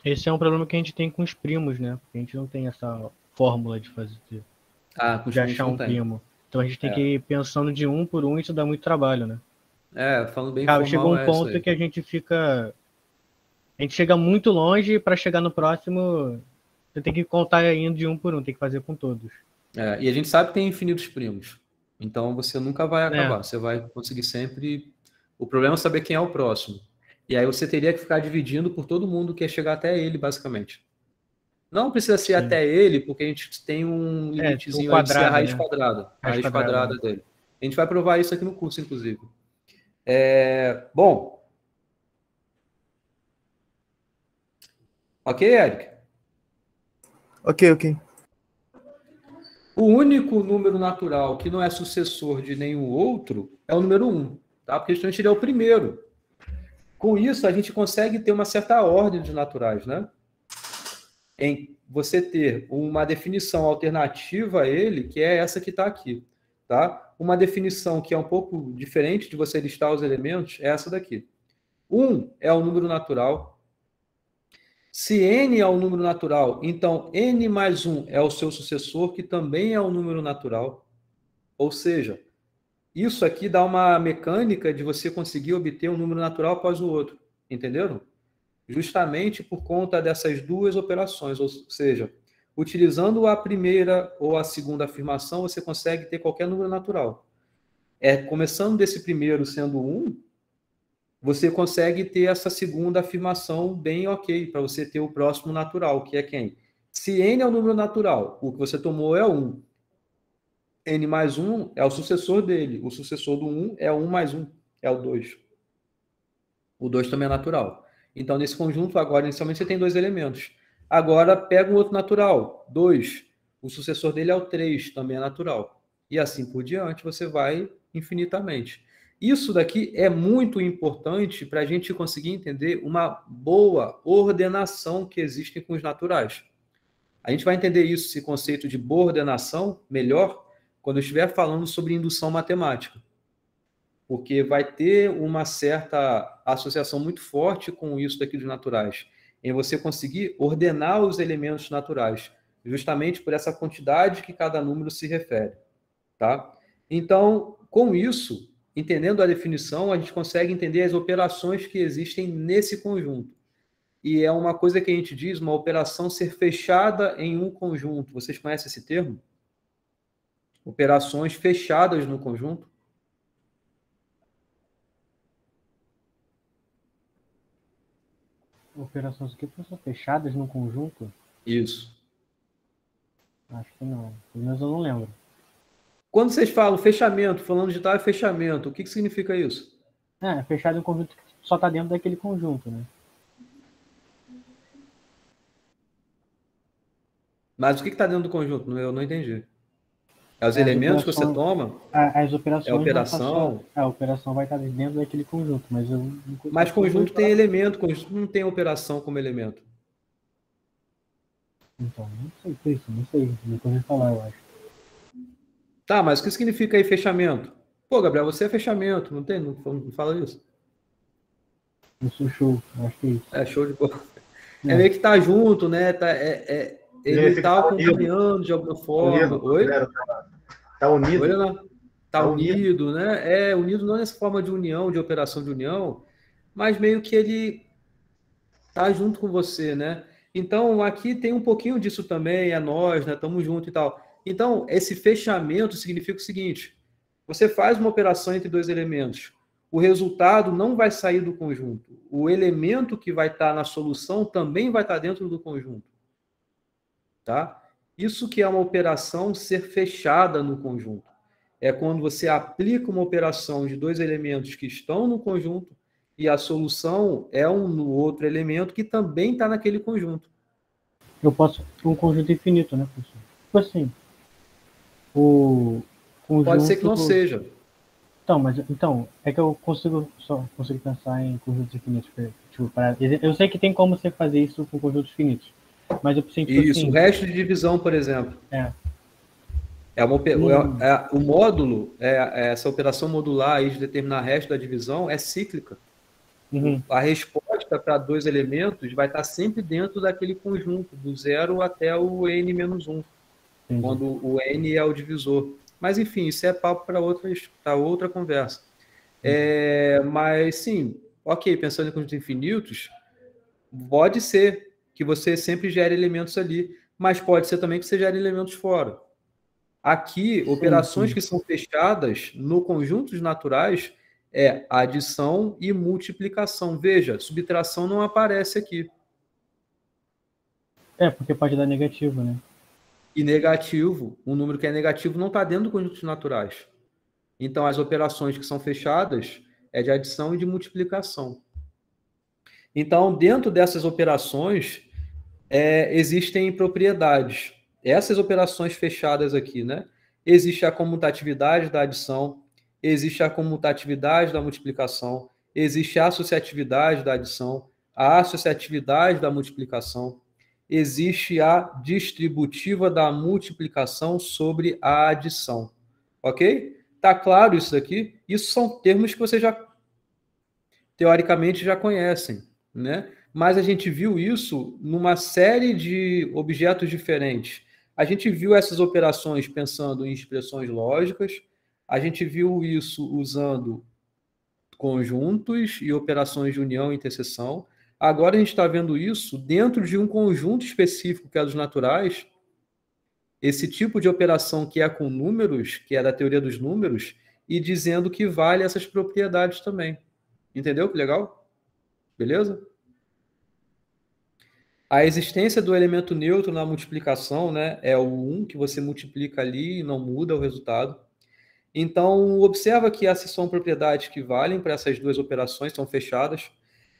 Esse é um problema que a gente tem com os primos, né? Porque a gente não tem essa fórmula de fazer, de achar um primo. Então a gente tem que ir pensando de um por um e isso dá muito trabalho, né? Falando bem formal, chegou um ponto que a gente fica... A gente chega muito longe e para chegar no próximo, você tem que contar indo de um por um, tem que fazer com todos. E a gente sabe que tem infinitos primos. Então você nunca vai acabar. Você vai conseguir sempre... O problema é saber quem é o próximo. E aí você teria que ficar dividindo por todo mundo que quer chegar até ele, basicamente. Não precisa ser até ele, porque a gente tem um limitezinho aí de ser a raiz quadrada. A raiz quadrada dele. A gente vai provar isso aqui no curso, inclusive. Bom. Ok, Eric? Ok. O único número natural que não é sucessor de nenhum outro é o número 1, tá? Porque justamente ele é o primeiro. Com isso, a gente consegue ter uma certa ordem de naturais, né? Em você ter uma definição alternativa a ele, que é essa que está aqui, tá? Uma definição que é um pouco diferente de você listar os elementos é essa daqui. 1 é o número natural. Se n é o número natural, então n mais 1 é o seu sucessor, que também é um número natural. Ou seja, isso aqui dá uma mecânica de você conseguir obter um número natural após o outro. Entenderam? Justamente por conta dessas duas operações. Ou seja, utilizando a primeira ou a segunda afirmação, você consegue ter qualquer número natural. Começando desse primeiro sendo 1, você consegue ter essa segunda afirmação bem ok, para você ter o próximo natural, que é quem? Se n é o número natural, o que você tomou é 1. N mais 1 é o sucessor dele. O sucessor do 1 é 1 mais 1, é o 2. O 2 também é natural. Então, nesse conjunto, agora, inicialmente, você tem 2 elementos. Agora, pega um outro natural, 2. O sucessor dele é o 3, também é natural. E assim por diante, você vai infinitamente. Isso daqui é muito importante para a gente conseguir entender uma boa ordenação que existe com os naturais. A gente vai entender isso, esse conceito de boa ordenação, melhor, quando eu estiver falando sobre indução matemática. Porque vai ter uma certa associação muito forte com isso daqui dos naturais, em você conseguir ordenar os elementos naturais, justamente por essa quantidade que cada número se refere. Tá? Então, com isso, entendendo a definição, a gente consegue entender as operações que existem nesse conjunto. E é uma coisa que a gente diz, uma operação ser fechada em um conjunto. Vocês conhecem esse termo? Operações fechadas no conjunto? Operações que são fechadas no conjunto? Isso. Acho que não. Pelo menos eu não lembro. Quando vocês falam fechamento, falando de tal fechamento, o que significa isso? Fechado em um conjunto que só está dentro daquele conjunto, né? Mas o que está dentro do conjunto? Eu não entendi. Os elementos que você toma, as operações. é a operação. A operação vai estar dentro daquele conjunto, mas eu não Mas conjunto tem elemento, conjunto não tem operação como elemento. Então, não sei por isso, não sei. Depois eu vou falar, eu acho. Tá, mas o que significa aí fechamento? Pô, Gabriel, você é fechamento, não tem? Não fala isso? Eu sou show, eu acho que é isso. É show de bola. É meio que tá junto, né? Ele tá acompanhando de alguma forma. Oi? Tá unido. Oi, Leonardo? Tá unido, né? Unido não nessa forma de união, de operação de união, mas meio que ele tá junto com você, né? Então, aqui tem um pouquinho disso também, é nós, né? Estamos juntos e tal. Então, esse fechamento significa o seguinte: você faz uma operação entre dois elementos, o resultado não vai sair do conjunto. O elemento que vai estar na solução também vai estar dentro do conjunto. Tá? Isso que é uma operação ser fechada no conjunto. É quando você aplica uma operação de dois elementos que estão no conjunto e a solução é no outro elemento que também está naquele conjunto. Eu posso ter um conjunto infinito, né, professor? Tipo assim, o conjunto... Pode ser que não seja. Então, é que eu consigo pensar em conjuntos infinitos. Tipo, eu sei que tem como você fazer isso com conjuntos finitos, mas eu preciso... Isso, assim, o resto de divisão, por exemplo. O módulo, essa operação modular aí de determinar resto da divisão é cíclica. A resposta para dois elementos vai estar sempre dentro daquele conjunto, do 0 até o n-1, quando o n é o divisor. Mas, enfim, isso é papo para outra conversa. Mas, sim, ok, pensando em conjuntos infinitos, pode ser que você sempre gere elementos ali, mas pode ser também que você gere elementos fora. Aqui, operações que são fechadas no conjuntos naturais é adição e multiplicação. Veja, subtração não aparece aqui. Porque pode dar negativo, né? E negativo, um número que é negativo não está dentro dos conjuntos naturais. Então, as operações que são fechadas é de adição e de multiplicação. Então, dentro dessas operações, existem propriedades. Essas operações fechadas aqui, né? Existe a comutatividade da adição, existe a comutatividade da multiplicação, existe a associatividade da adição, a associatividade da multiplicação, existe a distributiva da multiplicação sobre a adição. Ok? Tá claro isso daqui? Isso são termos que vocês já, teoricamente, já conhecem, né? Mas a gente viu isso numa série de objetos diferentes. A gente viu essas operações pensando em expressões lógicas, a gente viu isso usando conjuntos e operações de união e interseção. Agora a gente está vendo isso dentro de um conjunto específico, que é dos naturais, esse tipo de operação que é com números, que é da teoria dos números, e dizendo que vale essas propriedades também. Entendeu que legal? Beleza? A existência do elemento neutro na multiplicação, né, é o 1 que você multiplica ali e não muda o resultado. Então, observa que essas são propriedades que valem para essas duas operações, são fechadas.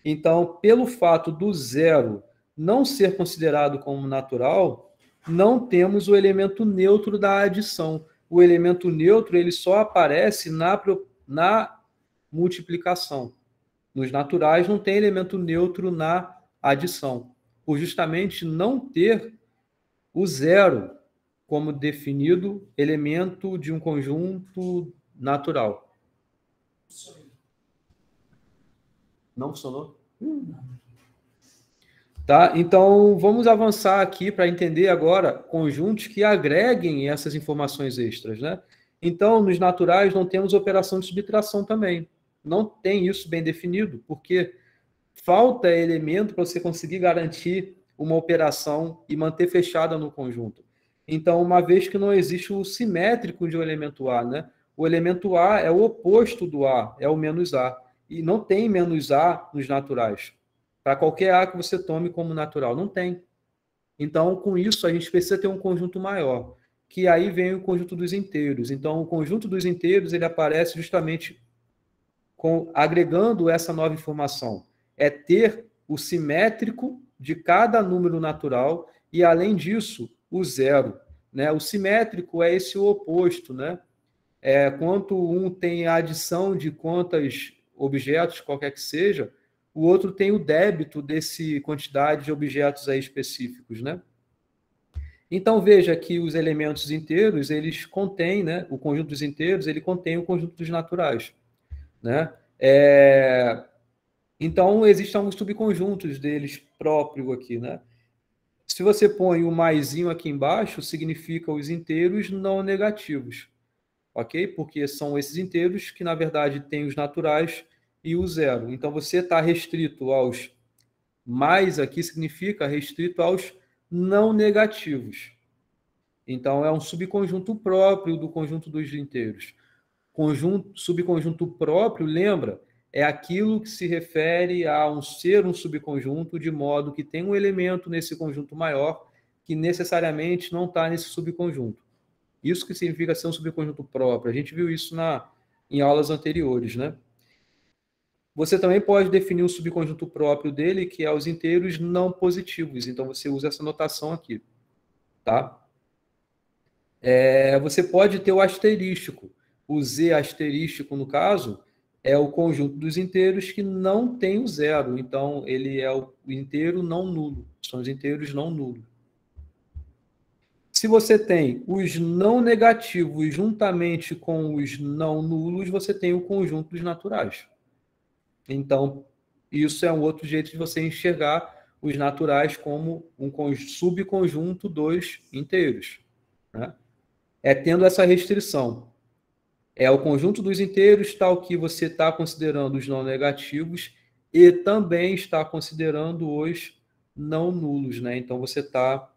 Então, pelo fato do 0 não ser considerado como natural, não temos o elemento neutro da adição. O elemento neutro ele só aparece na multiplicação. Nos naturais não tem elemento neutro na adição, por justamente não ter o 0 como definido elemento de um conjunto natural. Não funcionou? Tá? Então, vamos avançar aqui para entender agora conjuntos que agreguem essas informações extras, né? Então, nos naturais não temos operação de subtração também. Não tem isso bem definido, porque falta elemento para você conseguir garantir uma operação e manter fechada no conjunto. Então, uma vez que não existe o simétrico de um elemento A, né? O elemento A é o oposto do A, é o menos A. E não tem menos A nos naturais. Para qualquer A que você tome como natural, não tem. Então, com isso, a gente precisa ter um conjunto maior, que aí vem o conjunto dos inteiros. Então, o conjunto dos inteiros, ele aparece justamente agregando essa nova informação. É ter o simétrico de cada número natural e, além disso, o 0. né? O simétrico é esse oposto, né? Quanto um tem a adição de quantos objetos, qualquer que seja, o outro tem o débito desse quantidade de objetos aí específicos, né? Então, veja que os elementos inteiros, eles contêm, né? O conjunto dos inteiros, ele contém o conjunto dos naturais, né? Então, existem alguns subconjuntos deles próprio aqui, né? Se você põe o maisinho aqui embaixo, significa os inteiros não negativos, ok? Porque são esses inteiros que, na verdade, têm os naturais e o zero. Então, você está restrito aos mais aqui, significa restrito aos não negativos. Então, é um subconjunto próprio do conjunto dos inteiros. Subconjunto próprio, lembra, é aquilo que se refere a ser um subconjunto de modo que tem um elemento nesse conjunto maior que necessariamente não está nesse subconjunto. Isso que significa ser um subconjunto próprio. A gente viu isso em aulas anteriores, né? Você também pode definir um subconjunto próprio dele, que é os inteiros não positivos. Então, você usa essa notação aqui, tá? Você pode ter o asterístico. O Z asterístico, no caso, é o conjunto dos inteiros que não tem o zero. Então, ele é o inteiro não nulo. São os inteiros não nulos. Se você tem os não negativos juntamente com os não nulos, você tem o conjunto dos naturais. Então, isso é um outro jeito de você enxergar os naturais como um subconjunto dos inteiros, né? Tendo essa restrição. O conjunto dos inteiros tal que você está considerando os não negativos e também está considerando os não nulos, né? Então, você está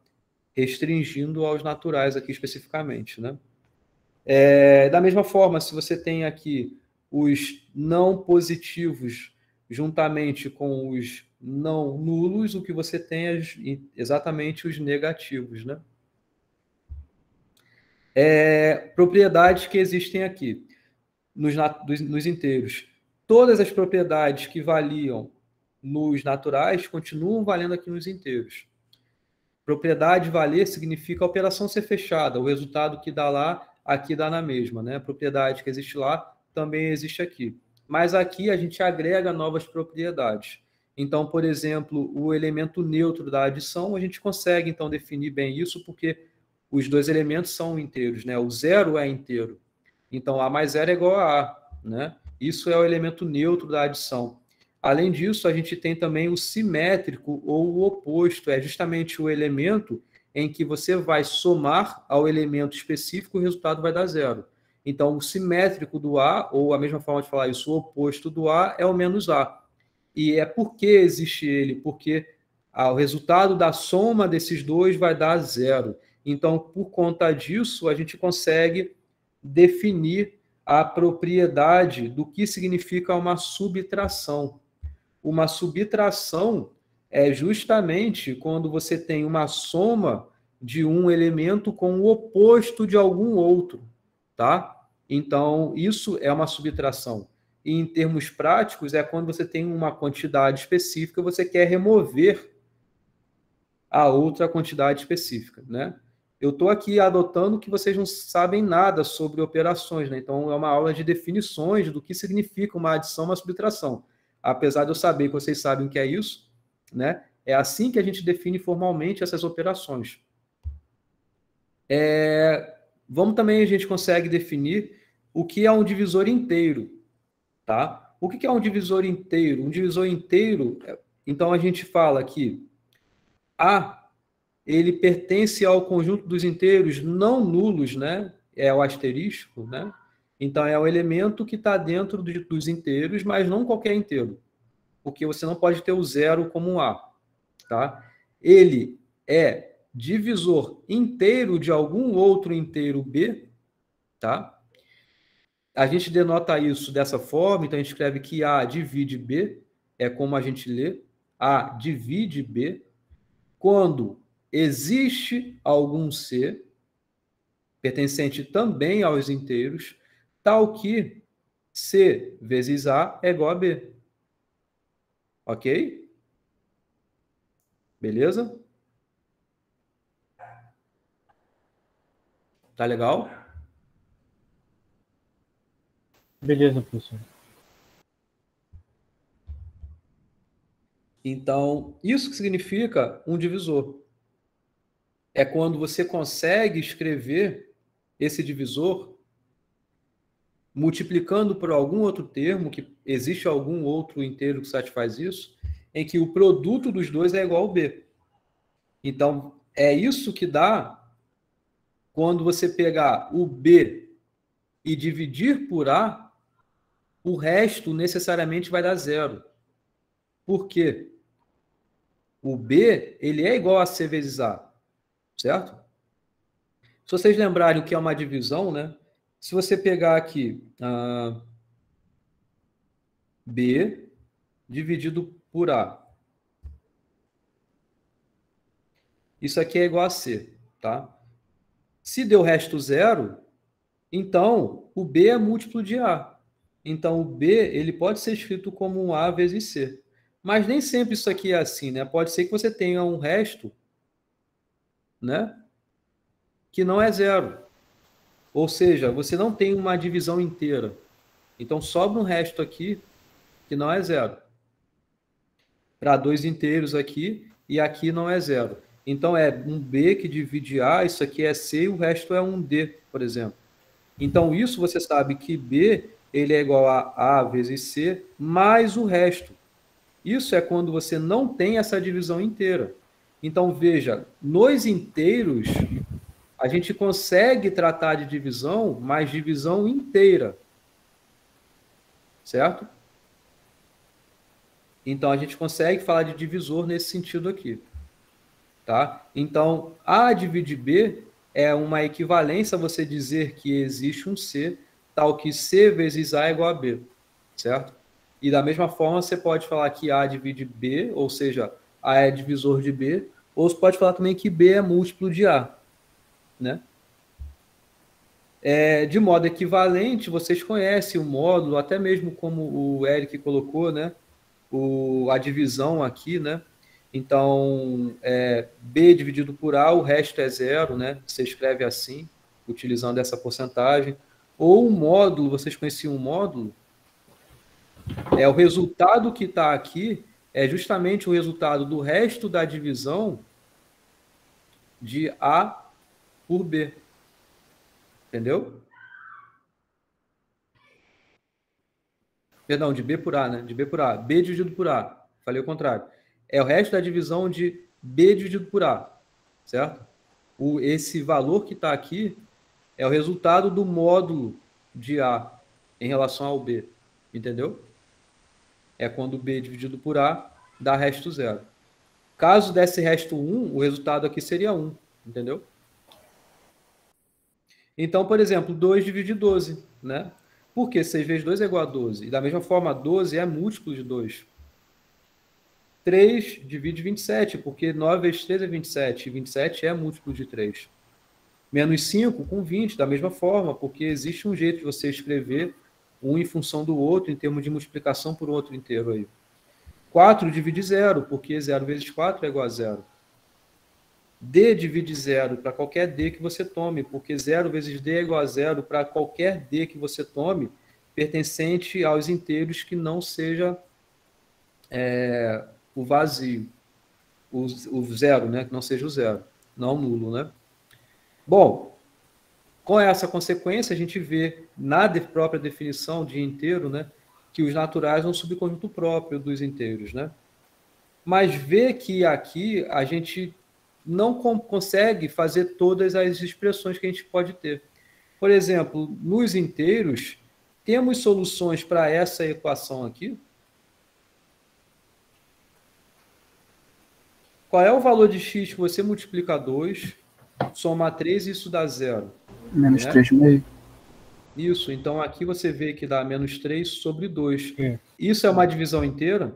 restringindo aos naturais aqui especificamente, né? Da mesma forma, se você tem aqui os não positivos juntamente com os não nulos, o que você tem é exatamente os negativos, né? Propriedades que existem aqui nos inteiros. Todas as propriedades que valiam nos naturais continuam valendo aqui nos inteiros. Propriedade valer significa a operação ser fechada, o resultado que dá lá, aqui dá na mesma, né? A propriedade que existe lá também existe aqui. Mas aqui a gente agrega novas propriedades. Então, por exemplo, o elemento neutro da adição, a gente consegue, então, definir bem isso, porque os dois elementos são inteiros, né? O zero é inteiro. Então, A mais zero é igual a A, né? Isso é o elemento neutro da adição. Além disso, a gente tem também o simétrico ou o oposto, é justamente o elemento em que você vai somar ao elemento específico e o resultado vai dar zero. Então, o simétrico do A, ou a mesma forma de falar isso, o oposto do A é o menos A. E por que existe ele? Porque o resultado da soma desses dois vai dar zero. Então, por conta disso, a gente consegue definir a propriedade do que significa uma subtração. Uma subtração é justamente quando você tem uma soma de um elemento com o oposto de algum outro, tá? Então, isso é uma subtração. E, em termos práticos, é quando você tem uma quantidade específica e você quer remover a outra quantidade específica, né? Eu estou aqui adotando que vocês não sabem nada sobre operações, né? Então, é uma aula de definições do que significa uma adição e uma subtração. Apesar de eu saber que vocês sabem o que é isso, né? É assim que a gente define formalmente essas operações. Vamos também, a gente consegue definir o que é um divisor inteiro, tá? O que é um divisor inteiro? Um divisor inteiro, então a gente fala que A, ele pertence ao conjunto dos inteiros não nulos, né? É o asterístico, né? Então, é o elemento que está dentro dos inteiros, mas não qualquer inteiro. Porque você não pode ter o zero como um A. Tá? Ele é divisor inteiro de algum outro inteiro B. Tá? A gente denota isso dessa forma, então a gente escreve que A divide B, é como a gente lê. A divide B. Quando existe algum C, pertencente também aos inteiros, tal que C vezes A é igual a B. Ok? Beleza? Tá legal? Beleza, professor. Então, isso que significa um divisor. É quando você consegue escrever esse divisor multiplicando por algum outro termo, que existe algum outro inteiro que satisfaz isso, em que o produto dos dois é igual ao B. Então, é isso que dá quando você pegar o B e dividir por A, o resto necessariamente vai dar zero. Por quê? O B, ele é igual a C vezes A, certo? Se vocês lembrarem o que é uma divisão, né? Se você pegar aqui B dividido por A, isso aqui é igual a C, tá? Se deu resto zero, então o B é múltiplo de A. Então o B ele pode ser escrito como um A vezes C. Mas nem sempre isso aqui é assim, né? Pode ser que você tenha um resto, né? Que não é zero. Ou seja, você não tem uma divisão inteira. Então sobra um resto aqui que não é zero. Para dois inteiros aqui, e aqui não é zero. Então é um B que divide A, isso aqui é C, e o resto é um D, por exemplo. Então isso você sabe que B ele é igual a A vezes C, mais o resto. Isso é quando você não tem essa divisão inteira. Então veja, nos inteiros, a gente consegue tratar de divisão, mas divisão inteira. Certo? Então, a gente consegue falar de divisor nesse sentido aqui. Tá? Então, A divide B é uma equivalência a você dizer que existe um C, tal que C vezes A é igual a B. Certo? E da mesma forma, você pode falar que A divide B, ou seja, A é divisor de B, ou você pode falar também que B é múltiplo de A. Né? De modo equivalente, vocês conhecem o módulo, até mesmo como o Eric colocou, né? A divisão aqui, né? Então, B dividido por A, o resto é zero, né? Você escreve assim, utilizando essa porcentagem. Ou o módulo, vocês conheciam o módulo? O resultado que está aqui é justamente o resultado do resto da divisão de A por B. Entendeu? Perdão, de B por A, né? De B por A. B dividido por A. Falei o contrário. É o resto da divisão de B dividido por A. Certo? Esse valor que está aqui é o resultado do módulo de A em relação ao B. Entendeu? É quando B dividido por A dá resto zero. Caso desse resto 1, o resultado aqui seria 1. Entendeu? Então, por exemplo, 2 divide 12, né? Porque 6 vezes 2 é igual a 12. E da mesma forma, 12 é múltiplo de 2. 3 divide 27, porque 9 vezes 3 é 27. E 27 é múltiplo de 3. Menos 5 com 20, da mesma forma, porque existe um jeito de você escrever um em função do outro, em termos de multiplicação por outro inteiro aí. 4 divide 0, porque 0 vezes 4 é igual a 0. D divide 0 para qualquer D que você tome, porque 0 vezes D é igual a 0 para qualquer D que você tome, pertencente aos inteiros que não seja o vazio, o zero, né? Que não seja o zero, não o nulo, né? Bom, com essa consequência, a gente vê na própria definição de inteiro, né, que os naturais são um subconjunto próprio dos inteiros, né? Mas vê que aqui a gente não consegue fazer todas as expressões que a gente pode ter. Por exemplo, nos inteiros, temos soluções para essa equação aqui? Qual é o valor de x que você multiplica 2, soma 3 e isso dá 0? Menos né? 3,5. Isso, então aqui você vê que dá menos 3 sobre 2. Isso é uma divisão inteira?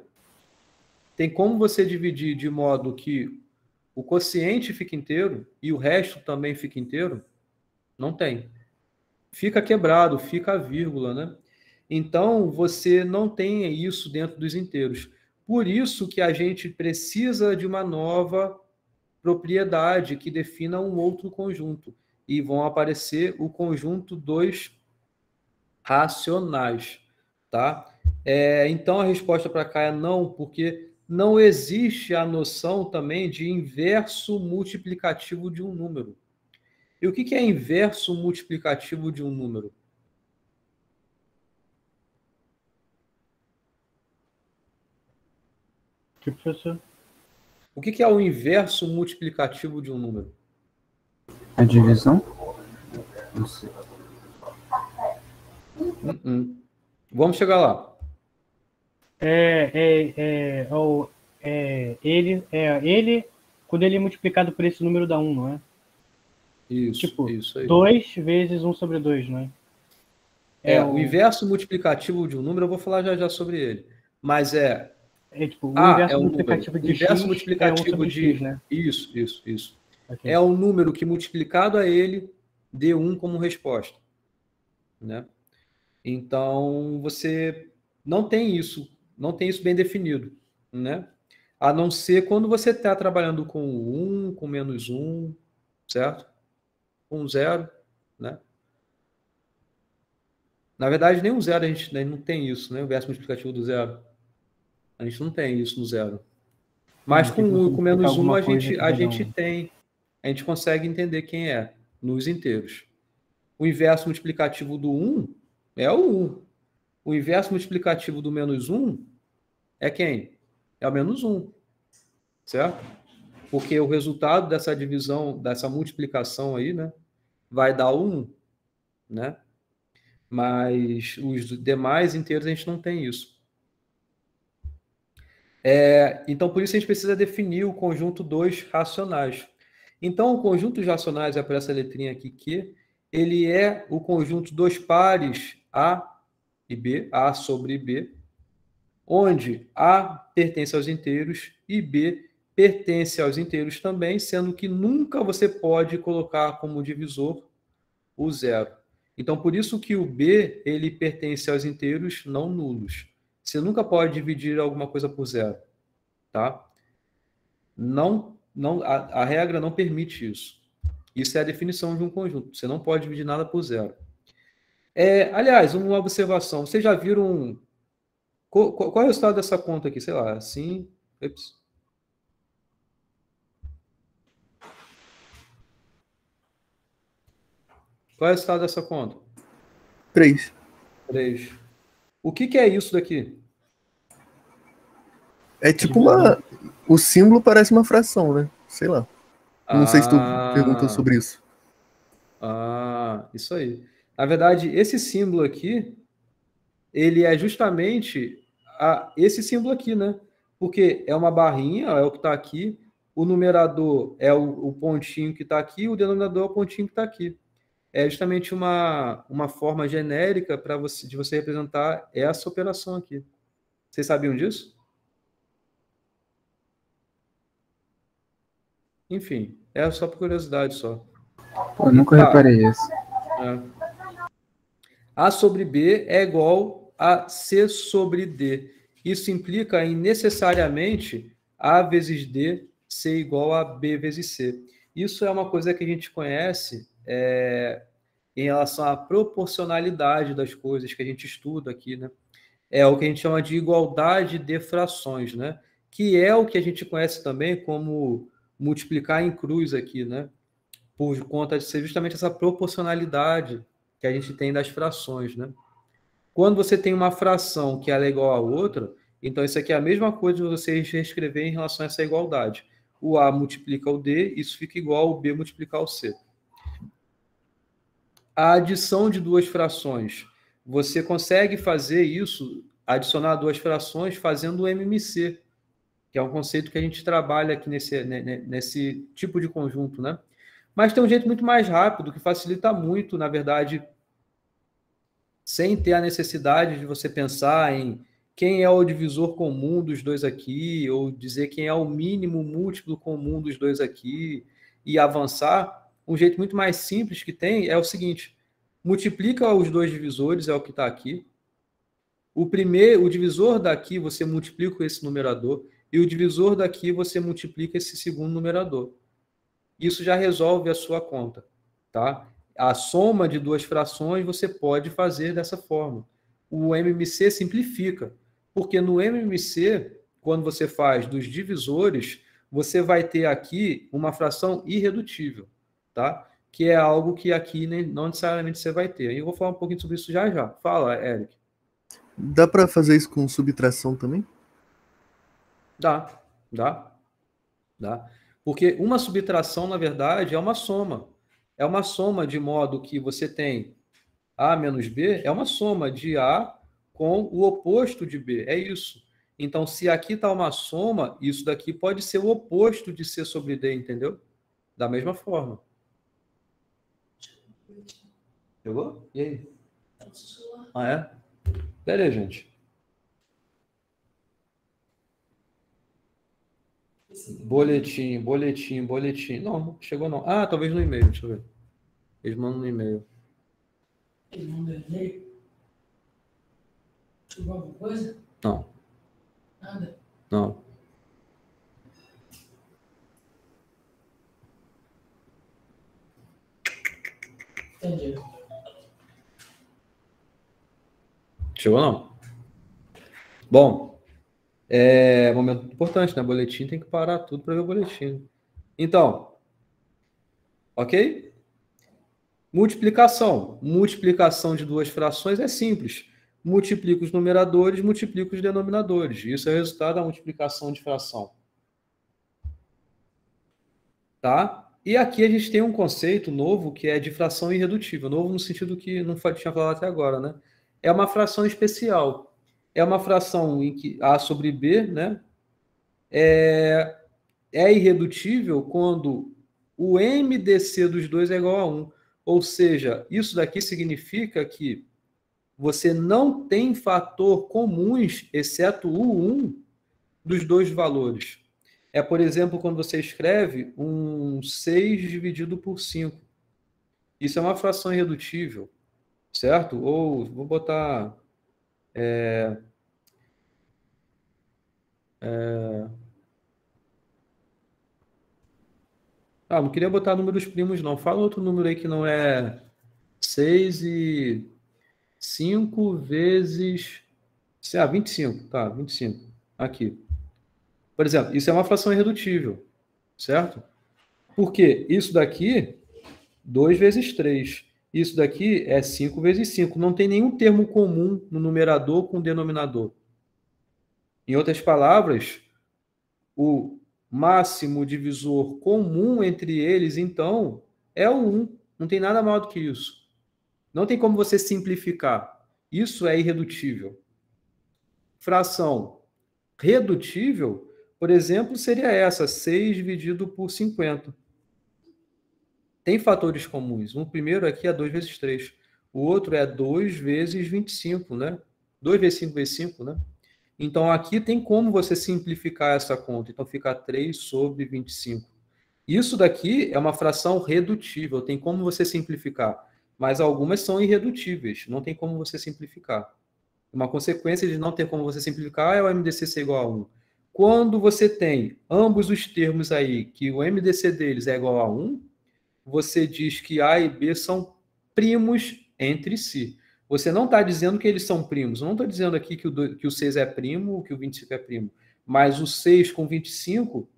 Tem como você dividir de modo que o quociente fica inteiro e o resto também fica inteiro? Não tem. Fica quebrado, fica a vírgula, né? Então, você não tem isso dentro dos inteiros. Por isso que a gente precisa de uma nova propriedade que defina um outro conjunto, e vão aparecer o conjunto dos racionais, tá? Então a resposta para cá é não, porque não existe a noção também de inverso multiplicativo de um número. E o que é inverso multiplicativo de um número? Professor? O que é o inverso multiplicativo de um número? A divisão? Não sei. Vamos chegar lá. Ele, quando ele é multiplicado por esse número dá 1, não é? Isso, tipo, isso aí. 2 vezes 1 sobre 2, não é? O inverso multiplicativo de um número, eu vou falar já sobre ele. Mas tipo, o inverso multiplicativo número. de O inverso x multiplicativo é 1 sobre de x, né? Isso. Okay. É um número que multiplicado a ele dê 1 como resposta, né? Então você não tem isso bem definido, né? A não ser quando você está trabalhando com 1, com menos 1, certo? Com 0, né? Na verdade, nem o 0 a gente não tem isso, né? O inverso multiplicativo do 0. A gente não tem isso no 0. Mas com 1 e com menos 1 a gente tem. A gente consegue entender quem é nos inteiros. O inverso multiplicativo do 1 é o 1. O inverso multiplicativo do menos 1 é quem? É o menos 1. Certo? Porque o resultado dessa divisão, dessa multiplicação aí, né? Vai dar 1, né? Mas os demais inteiros a gente não tem isso. Então, por isso a gente precisa definir o conjunto dos racionais. Então, o conjunto dos racionais é por essa letrinha aqui, Q, ele é o conjunto dos pares A e B, A sobre B, onde A pertence aos inteiros e B pertence aos inteiros também, sendo que nunca você pode colocar como divisor o 0. Então, por isso que o B, ele pertence aos inteiros não nulos. Você nunca pode dividir alguma coisa por 0, tá? A regra não permite isso. Isso é a definição de um conjunto. Você não pode dividir nada por 0. Aliás, uma observação. Vocês já viram... Qual é o resultado dessa conta aqui? Sei lá, assim... Qual é o resultado dessa conta? 3. O que é isso daqui? É tipo o símbolo parece uma fração, né? Sei lá. Não sei se tu perguntou sobre isso. Isso aí. Na verdade, esse símbolo aqui, ele é justamente esse símbolo aqui, né? Porque é uma barrinha, é o que está aqui, o numerador é o pontinho que está aqui, o denominador é o pontinho que está aqui. É justamente uma forma genérica de você representar essa operação aqui. Vocês sabiam disso? Enfim, é só por curiosidade só. Eu nunca reparei isso. A sobre B é igual a C sobre D. Isso implica em necessariamente A vezes D ser igual a B vezes C. Isso é uma coisa que a gente conhece em relação à proporcionalidade das coisas que a gente estuda aqui, né? É o que a gente chama de igualdade de frações, né? Que é o que a gente conhece também como multiplicar em cruz aqui, né? Por conta de ser justamente essa proporcionalidade que a gente tem das frações, né? Quando você tem uma fração que ela é igual a outra, então isso aqui é a mesma coisa de você reescrever em relação a essa igualdade. O A multiplica o D, isso fica igual ao B multiplicar o C. A adição de duas frações. Você consegue fazer isso, adicionar duas frações, fazendo o MMC, que é um conceito que a gente trabalha aqui nesse tipo de conjunto, né? Mas tem um jeito muito mais rápido, que facilita muito, na verdade, sem ter a necessidade de você pensar em quem é o divisor comum dos dois aqui, ou dizer quem é o mínimo múltiplo comum dos dois aqui, e avançar. Um jeito muito mais simples que tem é o seguinte: multiplica os dois divisores, é o que está aqui. O divisor daqui você multiplica com esse numerador, e o divisor daqui você multiplica esse segundo numerador. Isso já resolve a sua conta, tá? A soma de duas frações você pode fazer dessa forma. O MMC simplifica, porque no MMC, quando você faz dos divisores, você vai ter aqui uma fração irredutível, tá? Que é algo que aqui não necessariamente você vai ter. Eu vou falar um pouquinho sobre isso já já. Fala, Eric. Dá para fazer isso com subtração também? Dá. Porque uma subtração, na verdade, é uma soma. É uma soma de modo que você tem A menos B, é uma soma de A com o oposto de B. É isso. Então, se aqui está uma soma, isso daqui pode ser o oposto de C sobre D, entendeu? Da mesma forma. Pegou? E aí? Ah, é? Pera aí, gente. Boletim. Não chegou não. Ah, talvez no e-mail, deixa eu ver. Eles mandam no e-mail. Eles mandam no e-mail? Chegou alguma coisa? Não. Nada? Não. Entendi. Chegou não? Bom, momento importante, né? Boletim tem que parar tudo para ver o boletim. Então, ok? Multiplicação. Multiplicação de duas frações é simples. Multiplica os numeradores, multiplica os denominadores. Isso é o resultado da multiplicação de fração. Tá? E aqui a gente tem um conceito novo que é de fração irredutível. Novo no sentido que não tinha falado até agora, né? É uma fração especial. É uma fração em que A sobre B, né? É irredutível quando o MDC dos dois é igual a 1. Ou seja, isso daqui significa que você não tem fator comuns, exceto o 1, dos dois valores. É, por exemplo, quando você escreve um 6 dividido por 5. Isso é uma fração irredutível, certo? Ou, vou botar... não queria botar números primos, não. Fala outro número aí que não é 6 e 5 vezes... 25, tá, 25. Aqui. Por exemplo, isso é uma fração irredutível, certo? Porque isso daqui, 2 vezes 3. Isso daqui é 5 vezes 5. Não tem nenhum termo comum no numerador com o denominador. Em outras palavras, o máximo divisor comum entre eles, então, é o 1. Não tem nada maior do que isso. Não tem como você simplificar. Isso é irredutível. Fração redutível, por exemplo, seria essa, 6 dividido por 50. Tem fatores comuns. Um primeiro aqui é 2 vezes 3. O outro é 2 vezes 25, né? 2 vezes 5 vezes 5, né? Então, aqui tem como você simplificar essa conta. Então, fica 3 sobre 25. Isso daqui é uma fração redutível. Tem como você simplificar. Mas algumas são irredutíveis. Não tem como você simplificar. Uma consequência de não ter como você simplificar é o MDC ser igual a 1. Quando você tem ambos os termos aí, que o MDC deles é igual a 1, você diz que A e B são primos entre si. Você não está dizendo que eles são primos. Eu não estou dizendo aqui que o 6 é primo, que o 25 é primo. Mas o 6 com 25,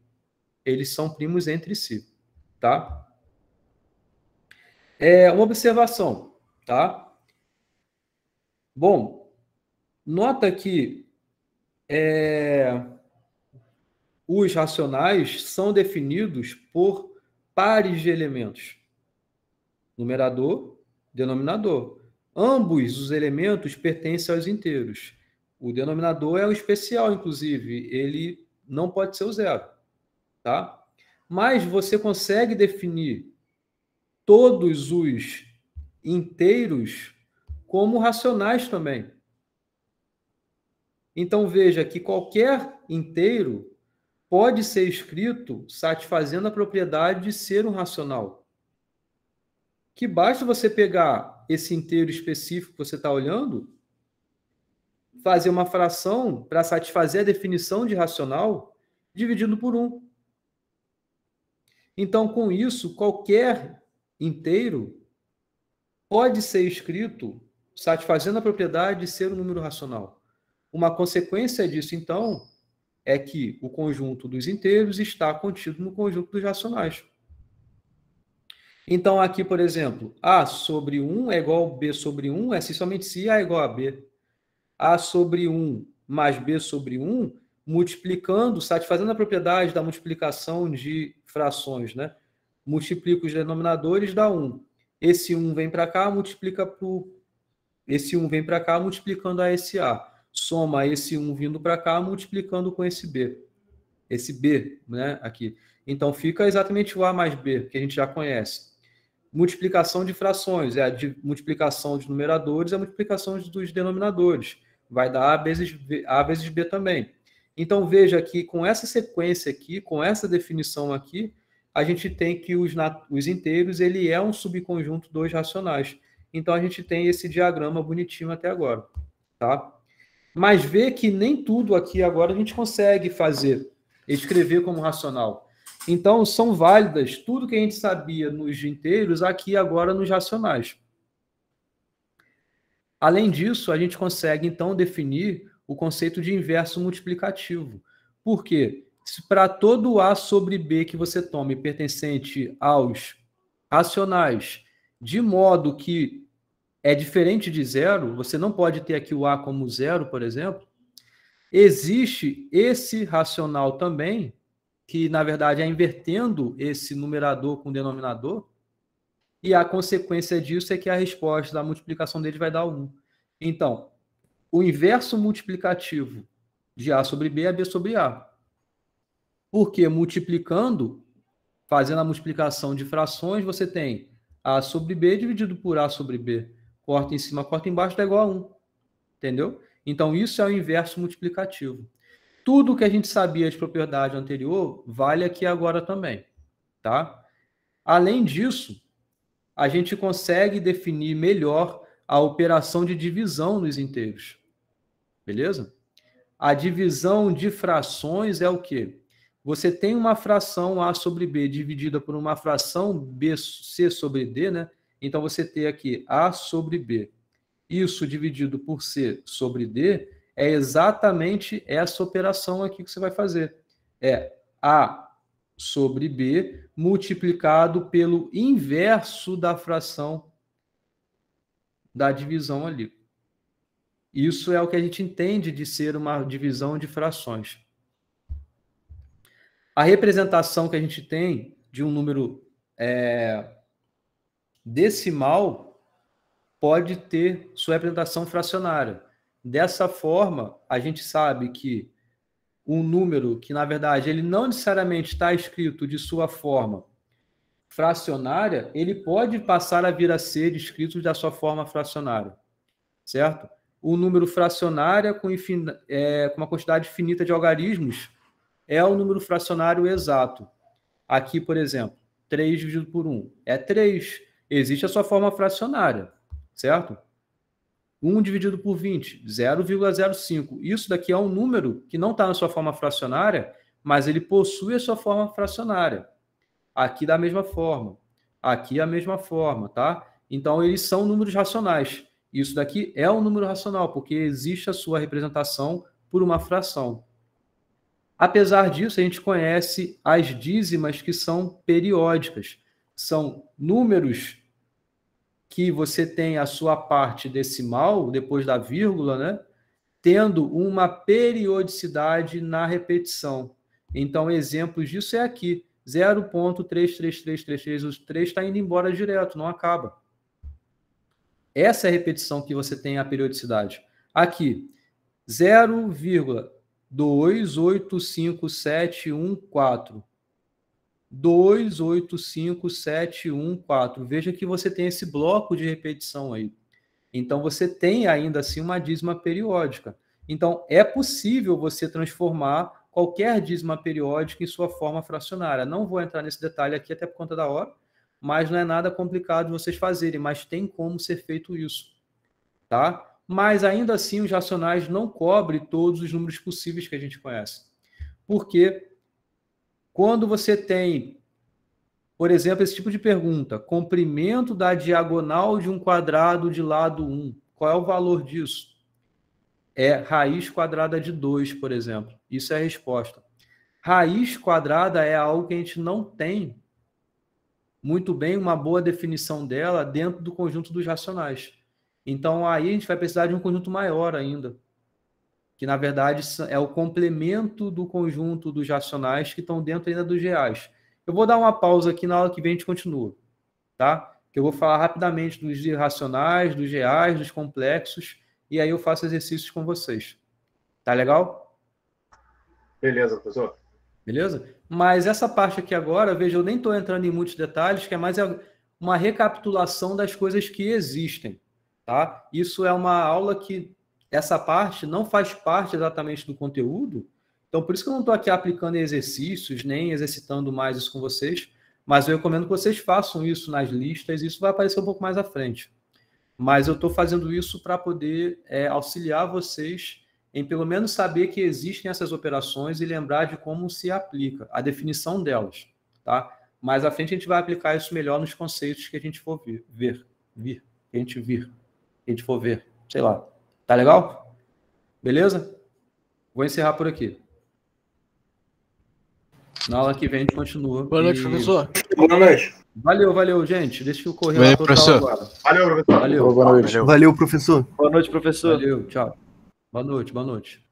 eles são primos entre si. Tá? Uma observação. Tá? Bom, nota que os racionais são definidos por pares de elementos. Numerador, denominador. Ambos os elementos pertencem aos inteiros. O denominador é o especial, inclusive. Ele não pode ser o zero. Tá? Mas você consegue definir todos os inteiros como racionais também. Então, veja que qualquer inteiro pode ser escrito satisfazendo a propriedade de ser um racional. Que basta você pegar esse inteiro específico que você está olhando, fazer uma fração para satisfazer a definição de racional, dividido por 1. Então, com isso, qualquer inteiro pode ser escrito satisfazendo a propriedade de ser um número racional. Uma consequência disso, então, é que o conjunto dos inteiros está contido no conjunto dos racionais. Então, aqui, por exemplo, A sobre 1 é igual a B sobre 1, é somente se A é igual a B. A sobre 1 mais B sobre 1, multiplicando, satisfazendo a propriedade da multiplicação de frações, né? Multiplica os denominadores, dá 1. Esse 1 vem para cá, multiplica por... Esse 1 vem para cá, multiplicando a esse A. Soma esse 1 vindo para cá, multiplicando com esse B. Esse B, né, aqui. Então, fica exatamente o A mais B, que a gente já conhece. Multiplicação de frações, é a multiplicação de numeradores, é a multiplicação dos denominadores. Vai dar A vezes B também. Então, veja que com essa sequência aqui, com essa definição aqui, a gente tem que os inteiros, ele é um subconjunto dos racionais. Então, a gente tem esse diagrama bonitinho até agora, tá? Mas vê que nem tudo aqui agora a gente consegue fazer, escrever como racional. Então, são válidas tudo que a gente sabia nos inteiros aqui agora nos racionais. Além disso, a gente consegue, então, definir o conceito de inverso multiplicativo. Por quê? Se para todo A sobre B que você tome pertencente aos racionais, de modo que é diferente de zero, você não pode ter aqui o A como zero, por exemplo, existe esse racional também, que na verdade é invertendo esse numerador com denominador, e a consequência disso é que a resposta da multiplicação dele vai dar 1. Então, o inverso multiplicativo de A sobre B é B sobre A. Porque multiplicando, fazendo a multiplicação de frações, você tem A sobre B dividido por A sobre B. Corta em cima, corta embaixo, dá igual a 1. Entendeu? Então, isso é o inverso multiplicativo. Tudo que a gente sabia de propriedade anterior vale aqui agora também. Tá? Além disso, a gente consegue definir melhor a operação de divisão nos inteiros. Beleza? A divisão de frações é o quê? Você tem uma fração A sobre B dividida por uma fração C sobre D, né? Então, você tem aqui A sobre B. Isso dividido por C sobre D é exatamente essa operação aqui que você vai fazer. É A sobre B multiplicado pelo inverso da fração da divisão ali. Isso é o que a gente entende de ser uma divisão de frações. A representação que a gente tem de um número decimal pode ter sua representação fracionária. Dessa forma, a gente sabe que um número que, na verdade, ele não necessariamente está escrito de sua forma fracionária, ele pode passar a vir a ser escrito da sua forma fracionária, certo? O número fracionário com uma quantidade finita de algarismos é o número fracionário exato. Aqui, por exemplo, 3 dividido por 1 é 3. Existe a sua forma fracionária, certo? 1 dividido por 20, 0,05. Isso daqui é um número que não está na sua forma fracionária, mas ele possui a sua forma fracionária. Aqui da mesma forma. Aqui a mesma forma, tá? Então, eles são números racionais. Isso daqui é um número racional, porque existe a sua representação por uma fração. Apesar disso, a gente conhece as dízimas que são periódicas. São números que você tem a sua parte decimal, depois da vírgula, né? Tendo uma periodicidade na repetição. Então, exemplos disso é aqui. 0.33333, o 3 está indo embora direto, não acaba. Essa é a repetição que você tem a periodicidade. Aqui, 0,285714. 285714. Veja que você tem esse bloco de repetição aí. Então, você tem ainda assim uma dízima periódica. Então, é possível você transformar qualquer dízima periódica em sua forma fracionária. Não vou entrar nesse detalhe aqui, até por conta da hora, mas não é nada complicado de vocês fazerem, mas tem como ser feito isso, tá? Mas, ainda assim, os racionais não cobrem todos os números possíveis que a gente conhece. Porque quando você tem Por exemplo, esse tipo de pergunta. Comprimento da diagonal de um quadrado de lado 1. Qual é o valor disso? É raiz quadrada de 2, por exemplo. Isso é a resposta. Raiz quadrada é algo que a gente não tem muito bem uma boa definição dela dentro do conjunto dos racionais. Então, aí a gente vai precisar de um conjunto maior ainda, que, na verdade, é o complemento do conjunto dos racionais que estão dentro ainda dos reais. Eu vou dar uma pausa aqui, na aula que vem a gente continua, tá? Que eu vou falar rapidamente dos irracionais, dos reais, dos complexos, e aí eu faço exercícios com vocês. Tá legal? Beleza, professor. Beleza? Mas essa parte aqui agora, veja, eu nem estou entrando em muitos detalhes, que é mais uma recapitulação das coisas que existem, tá? Isso é uma aula que essa parte não faz parte exatamente do conteúdo, então por isso que eu não estou aqui aplicando exercícios, nem exercitando mais isso com vocês, mas eu recomendo que vocês façam isso nas listas, isso vai aparecer um pouco mais à frente. Mas eu estou fazendo isso para poder auxiliar vocês em pelo menos saber que existem essas operações e lembrar de como se aplica, a definição delas, tá? Mais à frente a gente vai aplicar isso melhor nos conceitos que a gente for que a gente for ver, sei lá. Tá legal? Beleza? Vou encerrar por aqui. Na aula que vem a gente continua. Boa noite, professor. Boa noite. Valeu, gente. Deixa eu correr Valeu, lá pro professor. agora. Valeu, professor. Valeu. Boa noite. Valeu, professor. Boa noite, professor. Valeu, tchau. Boa noite.